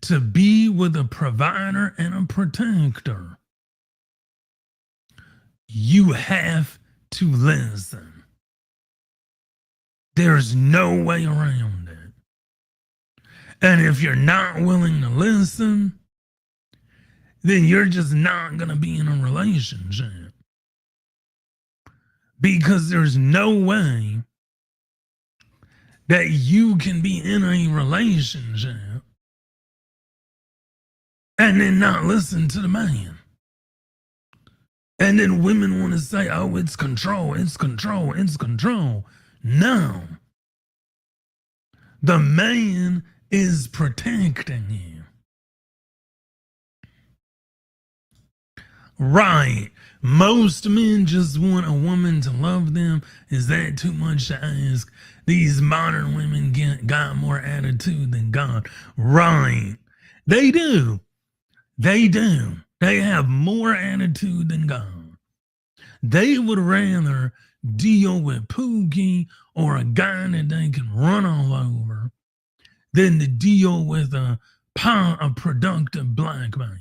to be with a provider and a protector, you have to listen. There's no way around it. And if you're not willing to listen, then you're just not going to be in a relationship. Because there's no way that you can be in a relationship and then not listen to the man. And then women want to say, oh, it's control, it's control, it's control. No. The man is protecting you. Right. Most men just want a woman to love them. Is that too much to ask? These modern women got more attitude than God. Right. They do. They do. They have more attitude than God. They would rather deal with Pookie or a guy that they can run all over than to deal with a productive black man.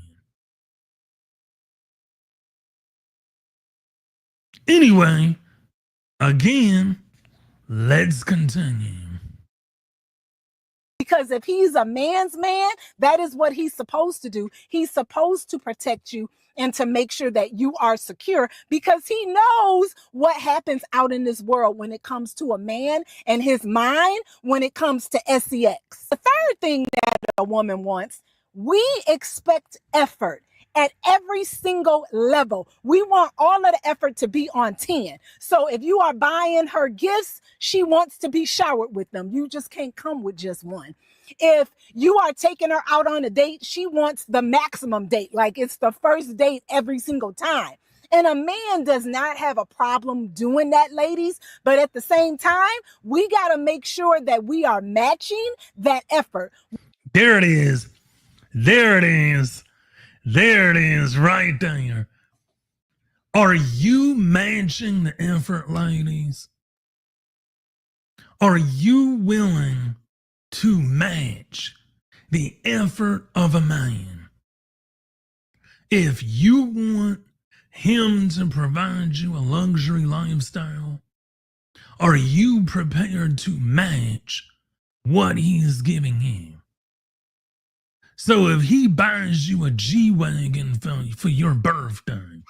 Anyway, again, let's continue. Because if he's a man's man, that is what he's supposed to do. He's supposed to protect you and to make sure that you are secure, because he knows what happens out in this world when it comes to a man and his mind, when it comes to sex. The third thing that a woman wants, we expect effort. At every single level. We want all of the effort to be on 10. So if you are buying her gifts, she wants to be showered with them. You just can't come with just one. If you are taking her out on a date, she wants the maximum date. Like it's the first date every single time. And a man does not have a problem doing that, ladies. But at the same time, we got to make sure that we are matching that effort. There it is. There it is. There it is right there. Are you matching the effort, ladies? Are you willing to match the effort of a man? If you want him to provide you a luxury lifestyle, are you prepared to match what he's giving you? So if he buys you a G-Wagon for your birthday,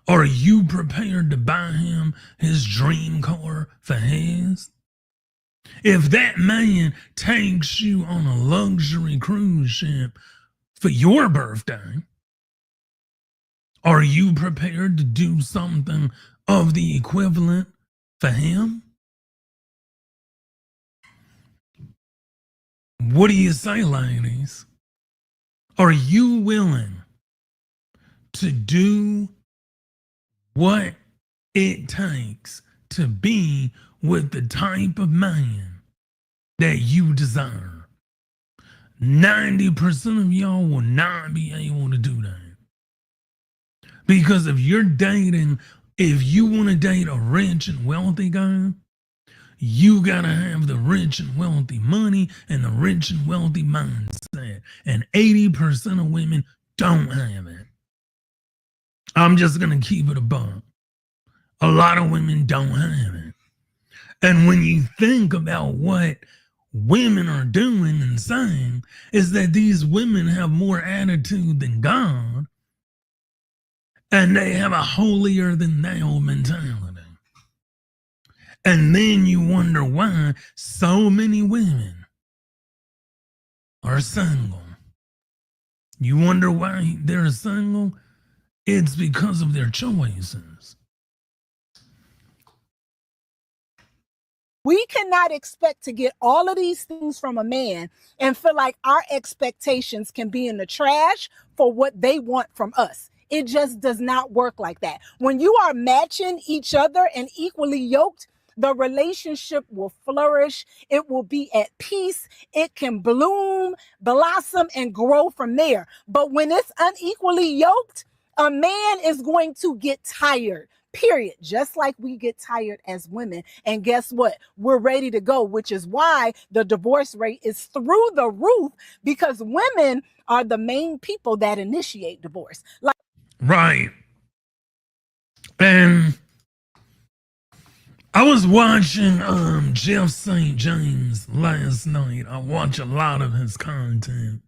are you prepared to buy him his dream car for his? If that man takes you on a luxury cruise ship for your birthday, are you prepared to do something of the equivalent for him? What do you say, ladies? Are you willing to do what it takes to be with the type of man that you desire? 90% of y'all will not be able to do that. Because if you want to date a rich and wealthy guy, you gotta have the rich and wealthy money and the rich and wealthy mindset. And 80% of women don't have it. I'm just gonna keep it a buck. A lot of women don't have it. And when you think about what women are doing and saying, is that these women have more attitude than God, and they have a holier than thou mentality. And then you wonder why so many women are single. You wonder why they're single? It's because of their choices. We cannot expect to get all of these things from a man and feel like our expectations can be in the trash for what they want from us. It just does not work like that. When you are matching each other and equally yoked, the relationship will flourish. It will be at peace. It can bloom, blossom, and grow from there. But when it's unequally yoked, a man is going to get tired. Period. Just like we get tired as women. And guess what? We're ready to go, which is why the divorce rate is through the roof, because women are the main people that initiate divorce. Right. And I was watching Jeff St. James last night. I watch a lot of his content.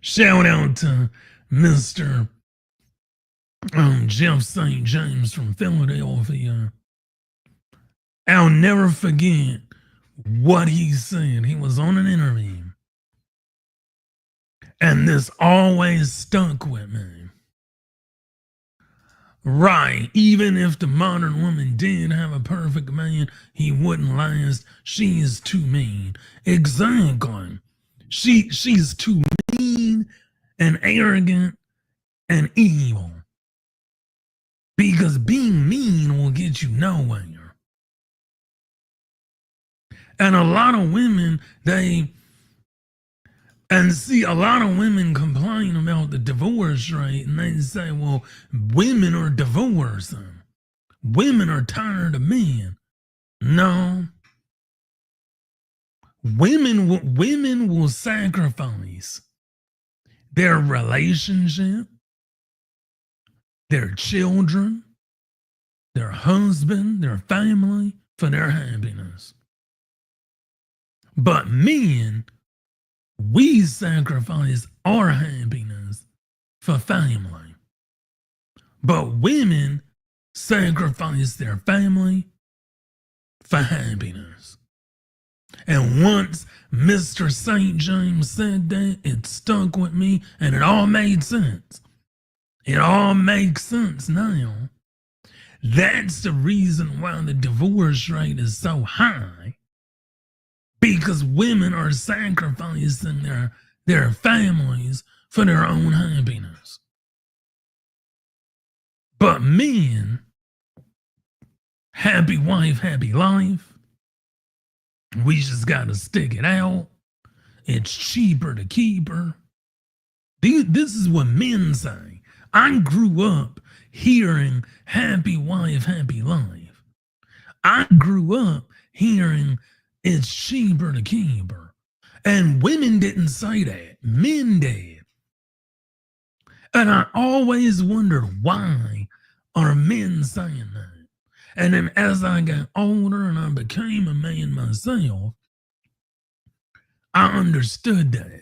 Shout out to Mr. Jeff St. James from Philadelphia. I'll never forget what he said. He was on an interview. And this always stuck with me. Right, even if the modern woman did have a perfect man, he wouldn't last. She is too mean. Exactly. She's too mean and arrogant and evil. Because being mean will get you nowhere. And a lot of women, a lot of women complain about the divorce rate, and they say, well, women are divorcing. Women are tired of men. No. Women will sacrifice their relationship, their children, their husband, their family for their happiness. But men, we sacrifice our happiness for family. But women sacrifice their family for happiness. And once Mr. St. James said that, it stuck with me, and it all made sense. It all makes sense now. That's the reason why the divorce rate is so high. Because women are sacrificing their families for their own happiness. But men, happy wife, happy life. We just got to stick it out. It's cheaper to keep her. This is what men say. I grew up hearing happy wife, happy life. I grew up hearing it's cheaper to keep her. And women didn't say that. Men did. And I always wondered, why are men saying that? And then as I got older and I became a man myself, I understood that.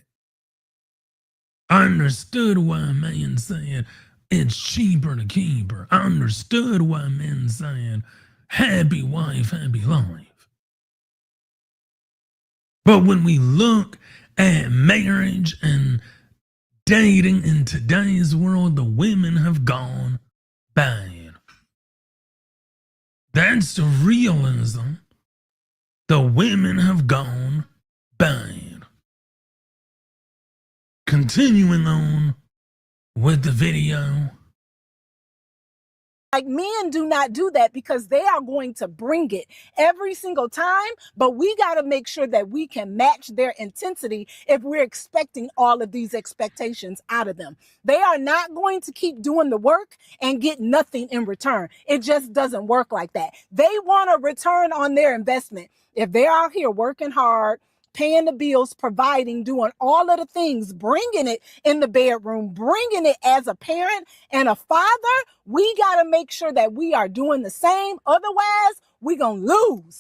I understood why men said it's cheaper to keep her. I understood why men said happy wife, happy life. But when we look at marriage and dating in today's world, the women have gone bad. That's the realism the women have gone bad. Continuing on with the video. Like, men do not do that because they are going to bring it every single time, but we got to make sure that we can match their intensity if we're expecting all of these expectations out of them. They are not going to keep doing the work and get nothing in return. It just doesn't work like that. They want a return on their investment. If they're out here working hard, paying the bills, providing, doing all of the things, bringing it in the bedroom, bringing it as a parent and a father, we got to make sure that we are doing the same. Otherwise, we're going to lose.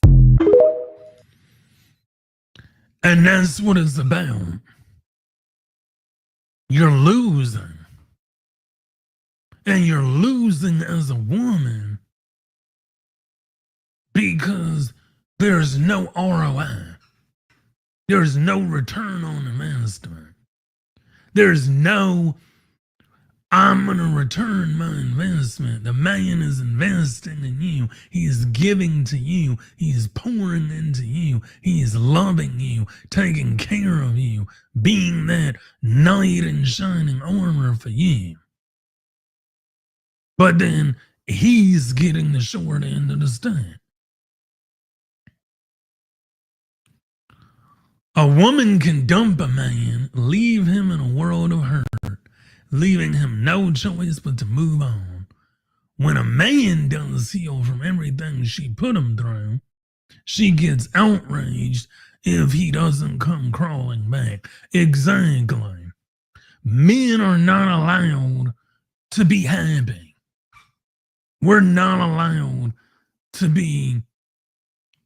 And that's what it's about. You're losing. And you're losing as a woman because there's no ROI. There's no return on investment. There's no, I'm going to return my investment. The man is investing in you. He is giving to you. He is pouring into you. He is loving you, taking care of you, being that knight in shining armor for you. But then he's getting the short end of the stick. A woman can dump a man, leave him in a world of hurt, leaving him no choice but to move on. When a man does heal from everything she put him through, she gets outraged if he doesn't come crawling back. Exactly. Men are not allowed to be happy. We're not allowed to be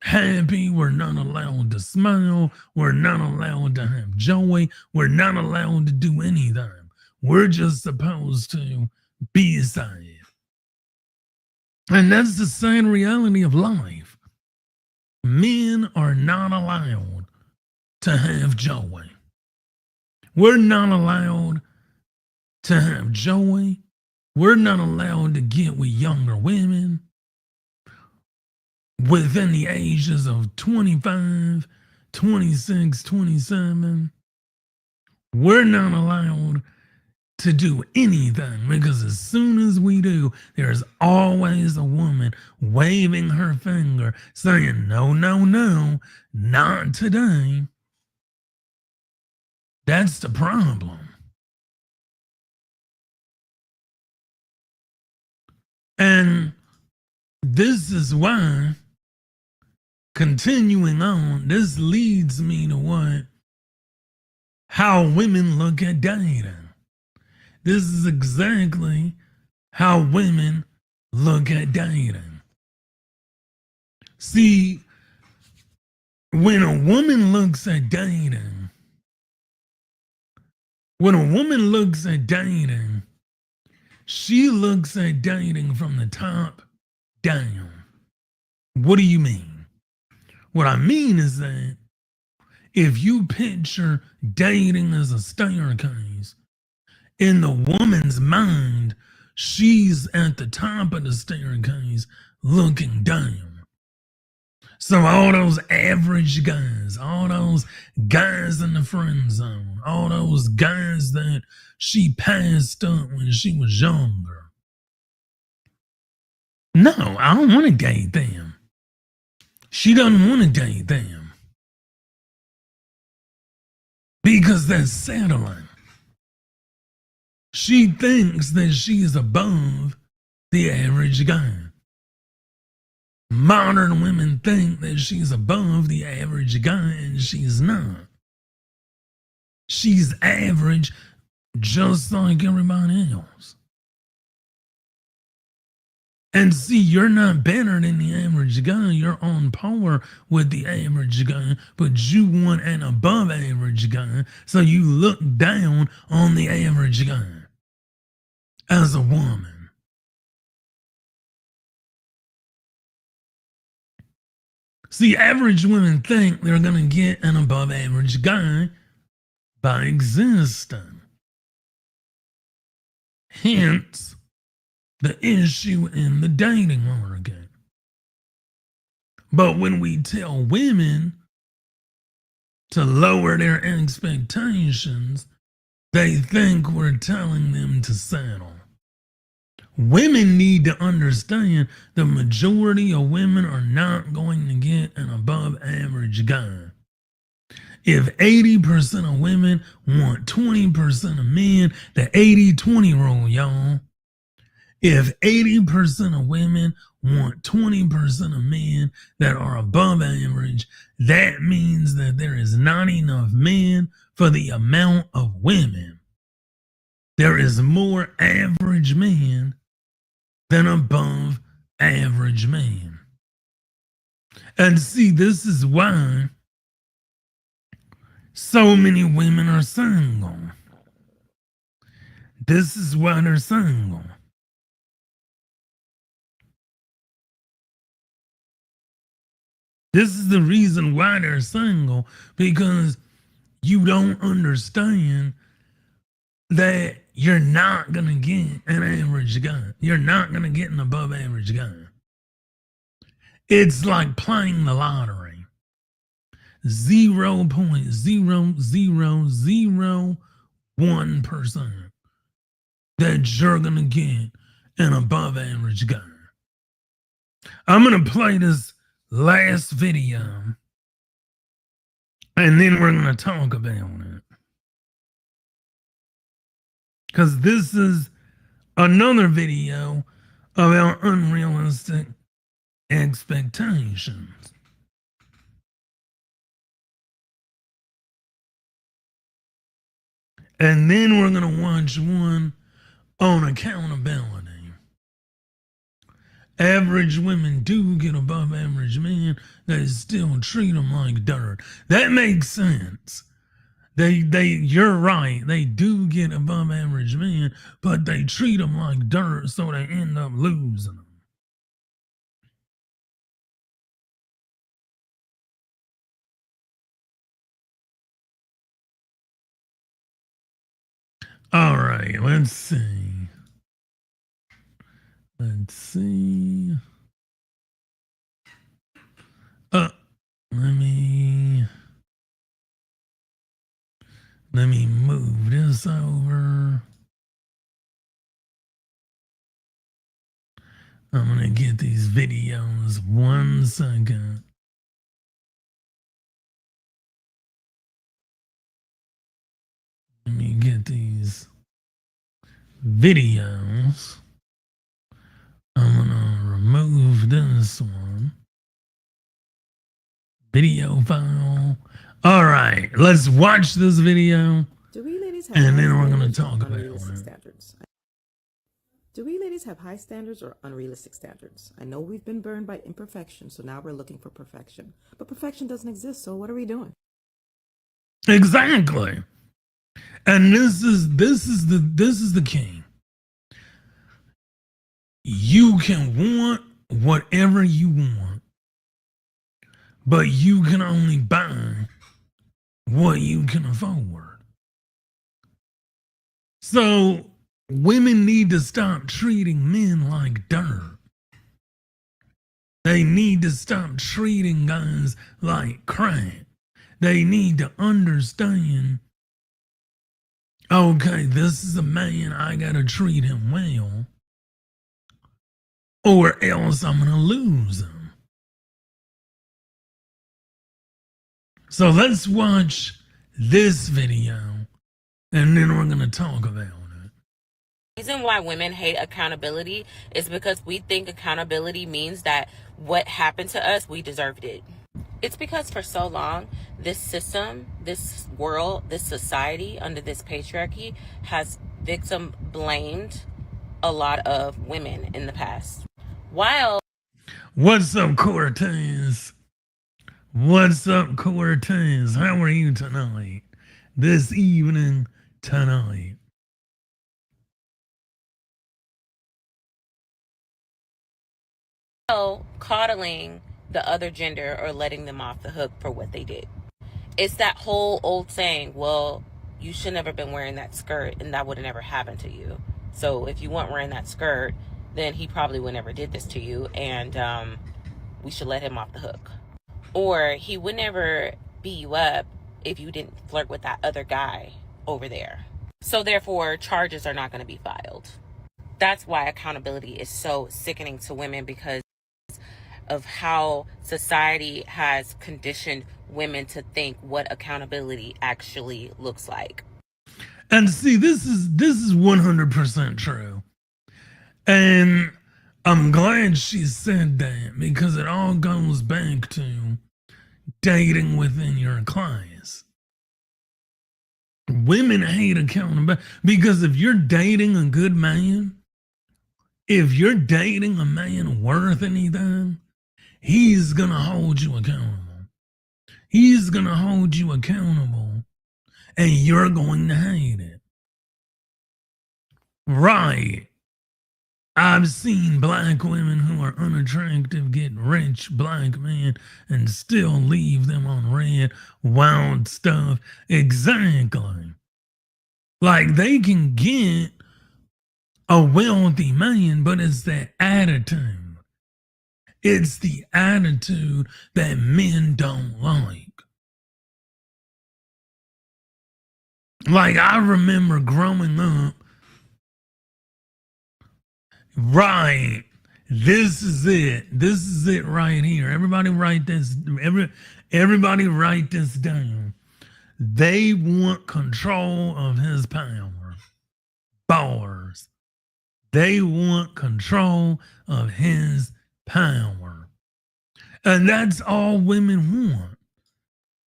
happy. We're not allowed to smile. We're not allowed to have joy. We're not allowed to do anything. We're just supposed to be sad. And that's the sad reality of life. Men are not allowed to have joy. We're not allowed to have joy. We're not allowed to get with younger women within the ages of 25, 26, 27. We're not allowed to do anything because as soon as we do, there's always a woman waving her finger saying, no, no, no, not today. That's the problem. And this is why, continuing on, this leads me to how women look at dating. This is exactly how women look at dating. See, when a woman looks at dating, she looks at dating from the top down. What do you mean? What I mean is that if you picture dating as a staircase, in the woman's mind, she's at the top of the staircase looking down. So all those average guys, all those guys in the friend zone, all those guys that she passed up when she was younger. No, I don't want to date them. She doesn't want to date them. Because that's settling. She thinks that she is above the average guy. Modern women think that she's above the average guy, and she's not. She's average just like everybody else. And see, you're not better than the average guy. You're on par with the average guy, but you want an above average guy, so you look down on the average guy as a woman. See, average women think they're going to get an above average guy by existing. Hence, the issue in the dating market. But when we tell women to lower their expectations, they think we're telling them to settle. Women need to understand the majority of women are not going to get an above average guy. If 80% of women want 20% of men, the 80-20 rule, y'all. If 80% of women want 20% of men that are above average, that means that there is not enough men for the amount of women. There is more average men than above average men. And see, this is why so many women are single. This is why they're single. This is the reason why they're single, because you don't understand that you're not going to get an average guy. You're not going to get an above average guy. It's like playing the lottery. 0.0001% that you're going to get an above average guy. I'm going to play this last video and then we're going to talk about it. Because this is another video about unrealistic expectations. And then we're going to watch one on accountability. Average women do get above average men. They still treat them like dirt. That makes sense. You're right. They do get above average men, but they treat them like dirt, so they end up losing them. All right, let's see. Let's see. Let me move this over. I'm gonna get these videos 1 second. Let me get these videos. I'm gonna remove this one. Video file. All right, let's watch this video. Do we ladies have and then we're gonna talk about it. Standards? Do we ladies have high standards or unrealistic standards? I know we've been burned by imperfection, so now we're looking for perfection. But perfection doesn't exist, so what are we doing? Exactly. And this is the key. You can want whatever you want, but you can only buy what you can afford. So women need to stop treating men like dirt. They need to stop treating guys like crap. They need to understand, okay, this is a man, I gotta treat him well, or else I'm gonna lose him. So let's watch this video and then we're gonna talk about it. The reason why women hate accountability is because we think accountability means that what happened to us, we deserved it. It's because for so long, this system, this world, this society under this patriarchy has victim blamed a lot of women in the past. While What's up, Cortez? What's up, Cortez? How are you tonight? This evening tonight. coddling the other gender or letting them off the hook for what they did. It's that whole old saying, well, you should never been wearing that skirt and that would have never happened to you. So if you weren't wearing that skirt, then he probably would never did this to you. And we should let him off the hook. Or he would never beat you up if you didn't flirt with that other guy over there. So therefore, charges are not going to be filed. That's why accountability is so sickening to women, because of how society has conditioned women to think what accountability actually looks like. And see, this is 100% true. And I'm glad she said that, because it all goes back to dating within your class. Women hate accountability, because if you're dating a good man, if you're dating a man worth anything, he's going to hold you accountable. He's going to hold you accountable, and you're going to hate it. Right. I've seen black women who are unattractive get rich black men and still leave them on red, wild stuff. Exactly. Like, they can get a wealthy man, but it's that attitude. It's the attitude that men don't like. Like, I remember growing up, right, this is it. This is it right here. Everybody write this. Everybody write this down. They want control of his power. Bars. They want control of his power. And that's all women want.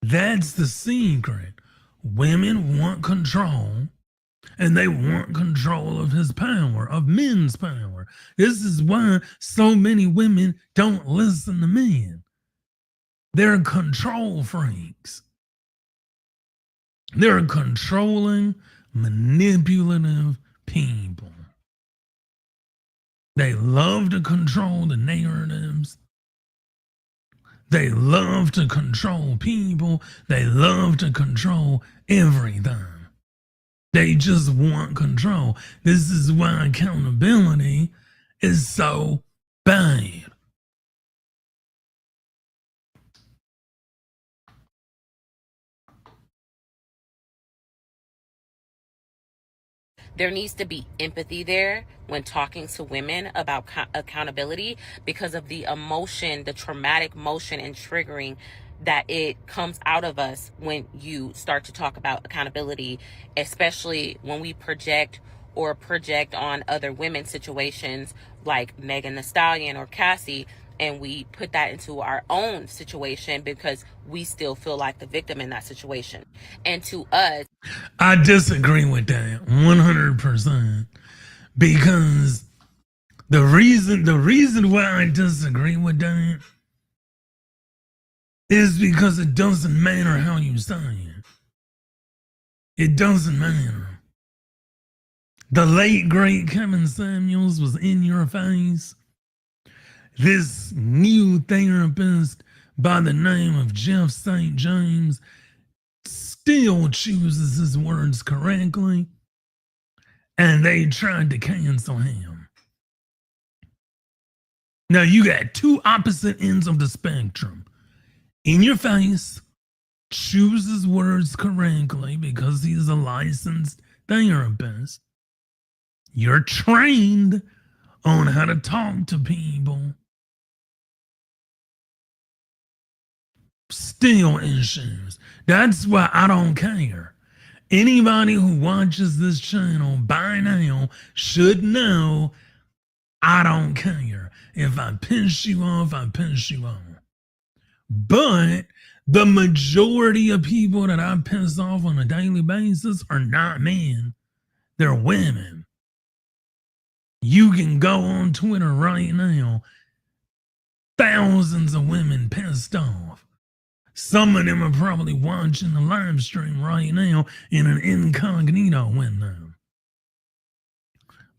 That's the secret. Women want control, and they want control of his power, of men's power. This is why so many women don't listen to men. They're control freaks. They're controlling, manipulative people. They love to control the narratives. They love to control people. They love to control everything. They just want control. This is why accountability is so bad. There needs to be empathy there when talking to women about accountability, because of the emotion, the traumatic motion and triggering that it comes out of us when you start to talk about accountability, especially when we project on other women's situations like Megan Thee Stallion or Cassie, and we put that into our own situation because we still feel like the victim in that situation. And to us, I disagree with that 100%, because the reason why I disagree with that is because it doesn't matter how you say it. It doesn't matter. The late great Kevin Samuels was in your face. This new therapist by the name of Jeff St. James still chooses his words correctly, and they tried to cancel him. Now you got two opposite ends of the spectrum. In your face, chooses words correctly because he's a licensed therapist. You're trained on how to talk to people. Still issues. That's why I don't care. Anybody who watches this channel by now should know I don't care. If I piss you off, I piss you off. But the majority of people that I piss off on a daily basis are not men. They're women. You can go on Twitter right now. Thousands of women pissed off. Some of them are probably watching the live stream right now in an incognito window.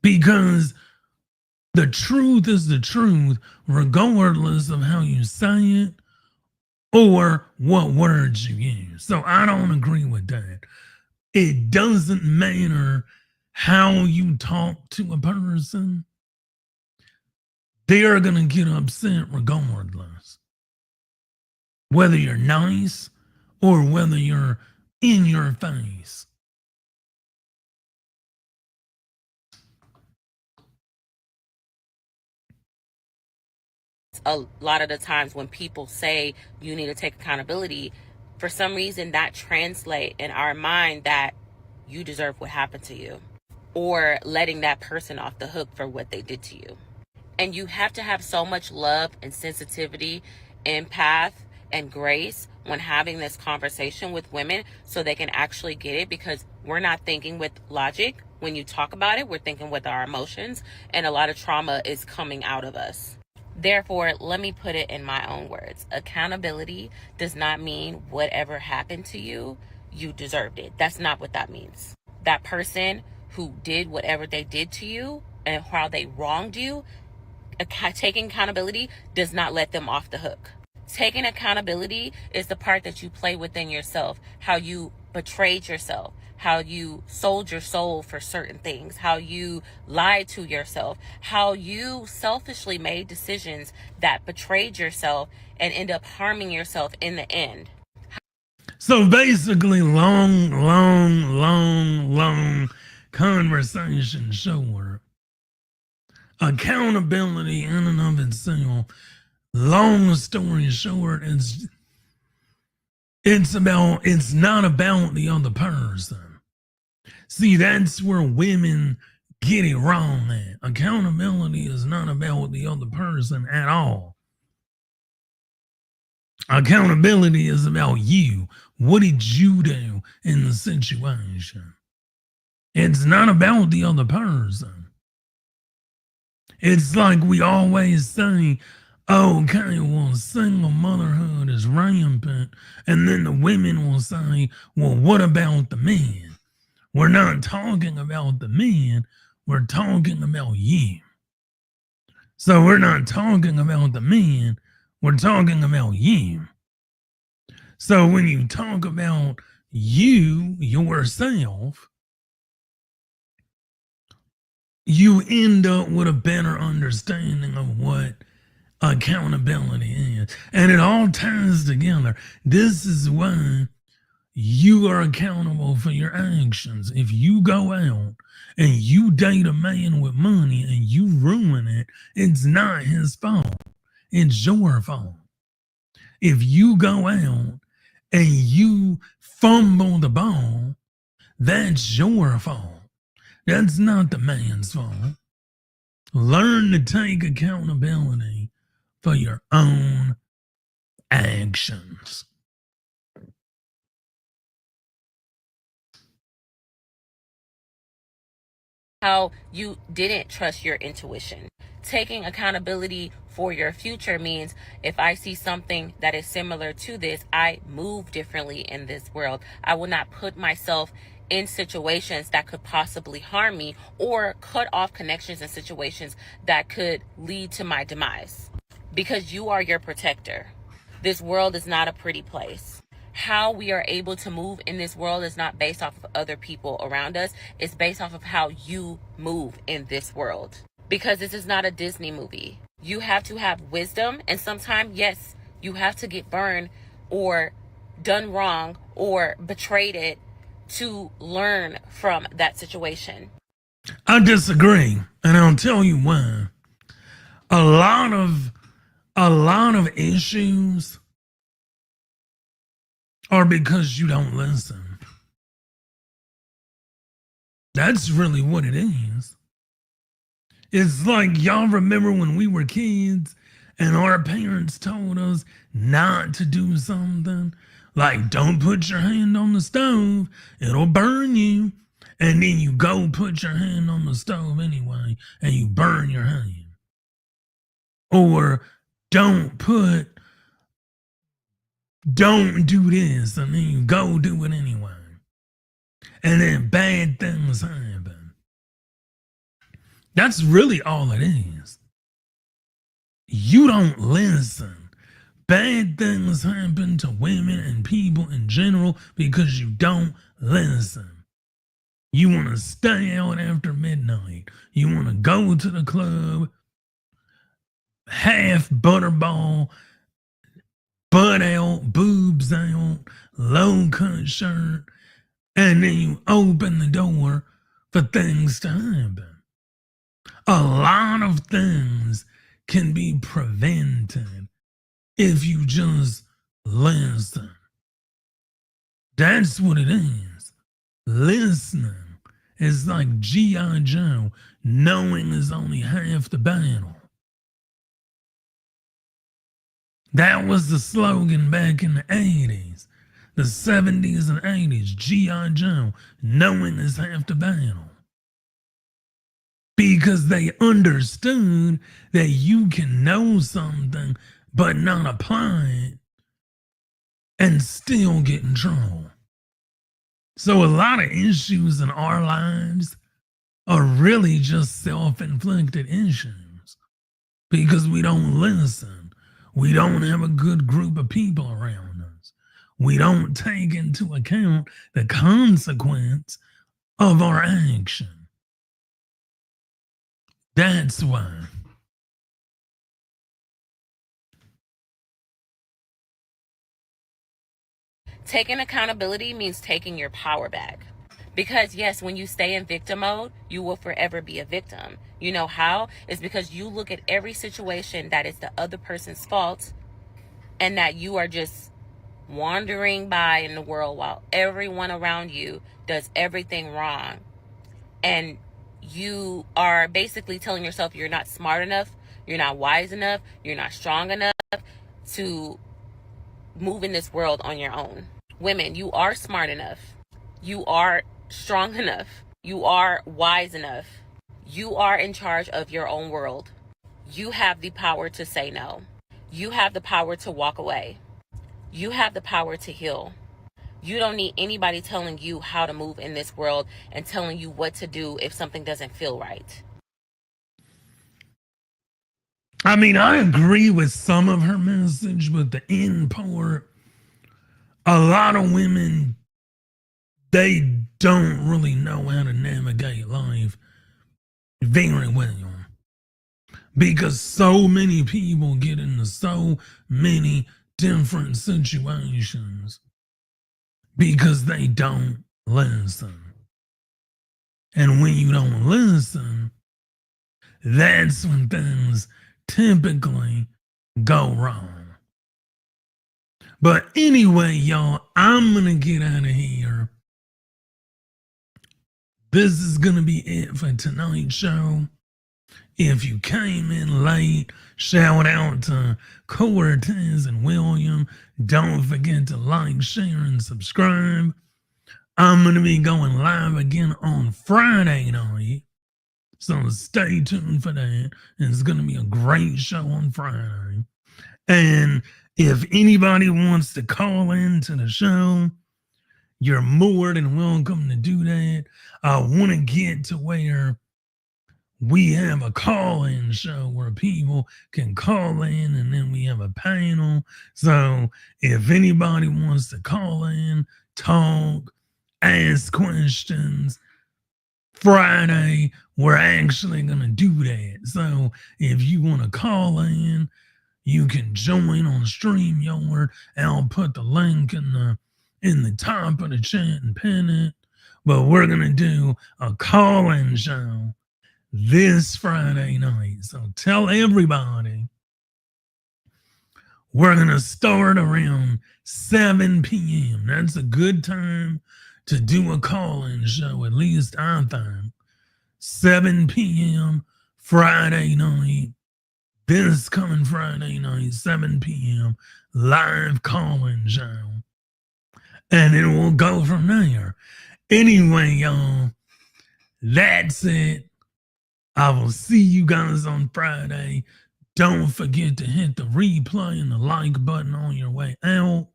Because the truth is the truth, regardless of how you say it or what words you use. So I don't agree with that. It doesn't matter how you talk to a person. they are going to get upset regardless. Whether you're nice or whether you're in your face. A lot of the times when people say you need to take accountability, for some reason that translates in our mind that you deserve what happened to you, or letting that person off the hook for what they did to you. And you have to have so much love and sensitivity, empath, and grace when having this conversation with women so they can actually get it, because we're not thinking with logic. When you talk about it, we're thinking with our emotions, and a lot of trauma is coming out of us. Therefore, let me put it in my own words. Accountability does not mean whatever happened to you, you deserved it. That's not what that means. That person who did whatever they did to you and how they wronged you, taking accountability does not let them off the hook. Taking accountability is the part that you play within yourself, how you betrayed yourself, how you sold your soul for certain things, how you lied to yourself, how you selfishly made decisions that betrayed yourself and end up harming yourself in the end. So basically, long conversation short. Accountability in and of itself, long story short, it's not about the other person. See, that's where women get it wrong at. Accountability is not about the other person at all. Accountability is about you. What did you do in the situation? It's not about the other person. It's like we always say, okay, well, single motherhood is rampant. And then the women will say, well, what about the men? We're not talking about the men. We're talking about you. So we're not talking about the men. We're talking about you. So when you talk about you, yourself, you end up with a better understanding of what accountability is. And it all ties together. This is why you are accountable for your actions. If you go out and you date a man with money and you ruin it, it's not his fault. It's your fault. If you go out and you fumble the ball, that's your fault. That's not the man's fault. Learn to take accountability for your own actions. How you didn't trust your intuition. Taking accountability for your future means if I see something that is similar to this, I move differently in this world. I will not put myself in situations that could possibly harm me or cut off connections and situations that could lead to my demise. Because you are your protector. This world is not a pretty place. How we are able to move in this world is not based off of other people around us. It's based off of how you move in this world. Because this is not a Disney movie. You have to have wisdom, and sometimes, yes, you have to get burned or done wrong or betrayed it to learn from that situation. I disagree, and I'll tell you why. A lot of issues are because you don't listen. That's really what it is. It's like, y'all remember when we were kids and our parents told us not to do something? Like, don't put your hand on the stove, it'll burn you. And then you go put your hand on the stove anyway and you burn your hand. Or don't do this, and then you go do it anyway. And then bad things happen. That's really all it is. You don't listen. Bad things happen to women and people in general because you don't listen. You want to stay out after midnight. You want to go to the club half butterball, butt out, boobs out, low cut shirt, and then you open the door for things to happen. A lot of things can be prevented if you just listen. That's what it is. Listening is like G.I. Joe. Knowing is only half the battle. That was the slogan back in the 80s, the 70s and 80s. G.I. Joe. Knowing is half the battle. Because they understood that you can know something but not apply it and still get in trouble. So a lot of issues in our lives are really just self-inflicted issues because we don't listen. We don't have a good group of people around us. We don't take into account the consequence of our action. That's why. Taking accountability means taking your power back. Because yes, when you stay in victim mode, you will forever be a victim. You know how? It's because you look at every situation that is the other person's fault and that you are just wandering by in the world while everyone around you does everything wrong. And you are basically telling yourself you're not smart enough, you're not wise enough, you're not strong enough to move in this world on your own. Women, you are smart enough. You are strong enough. You are wise enough. You are in charge of your own world. You have the power to say no. You have the power to walk away. You have the power to heal. You don't need anybody telling you how to move in this world and telling you what to do if something doesn't feel right. I mean, I agree with some of her message, but the end part, a lot of women, they don't really know how to navigate life very well because so many people get into so many different situations because they don't listen. And when you don't listen, that's when things typically go wrong. But anyway, y'all, I'm going to get out of here. This is going to be it for tonight's show. If you came in late, shout out to Cortez and William. Don't forget to like, share, and subscribe. I'm going to be going live again on Friday night. So stay tuned for that. It's going to be a great show on Friday. And if anybody wants to call in to the show, you're more than welcome to do that. I want to get to where we have a call-in show where people can call in and then we have a panel. So if anybody wants to call in, talk, ask questions, Friday, we're actually going to do that. So if you want to call in, you can join on StreamYard. I'll put the link in the top of the chat and pin it. But we're going to do a call-in show this Friday night. So tell everybody we're going to start around 7 p.m. That's a good time to do a call-in show, at least I think. 7 p.m. Friday night. This coming Friday night, 7 p.m. live call-in show. And it will go from there. Anyway, y'all, that's it. I will see you guys on Friday. Don't forget to hit the replay and the like button on your way out.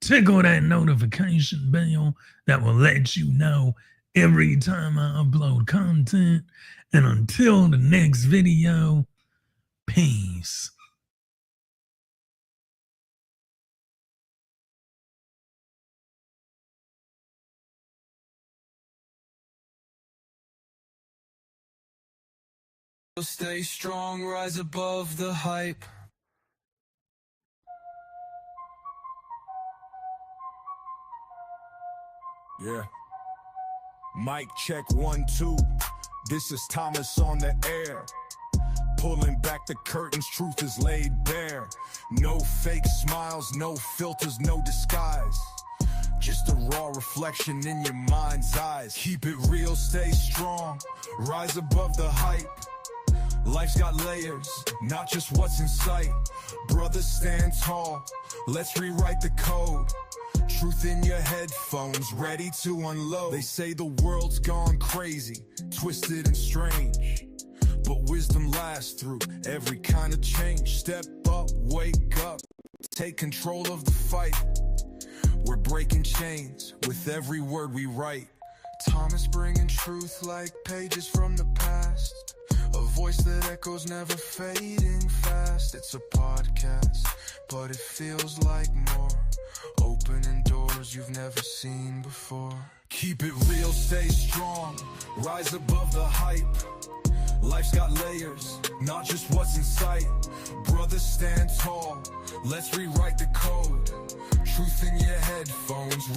Tickle that notification bell that will let you know every time I upload content. And until the next video, peace. Stay strong, rise above the hype. Yeah. Mic check 1, 2. This is Thomas on the air. Pulling back the curtains, truth is laid bare. No fake smiles, no filters, no disguise. Just a raw reflection in your mind's eyes. Keep it real, stay strong, rise above the hype. Life's got layers, not just what's in sight. Brothers, stand tall, let's rewrite the code. Truth in your headphones, ready to unload. They say the world's gone crazy, twisted and strange, but wisdom lasts through every kind of change. Step up, wake up, take control of the fight. We're breaking chains with every word we write. Thomas bringing truth like pages from the past. A voice that echoes, never fading fast. It's a podcast, but it feels like more. Opening doors you've never seen before. Keep it real, stay strong, rise above the hype. Life's got layers, not just what's in sight. Brothers, stand tall, let's rewrite the code. Truth in your headphones.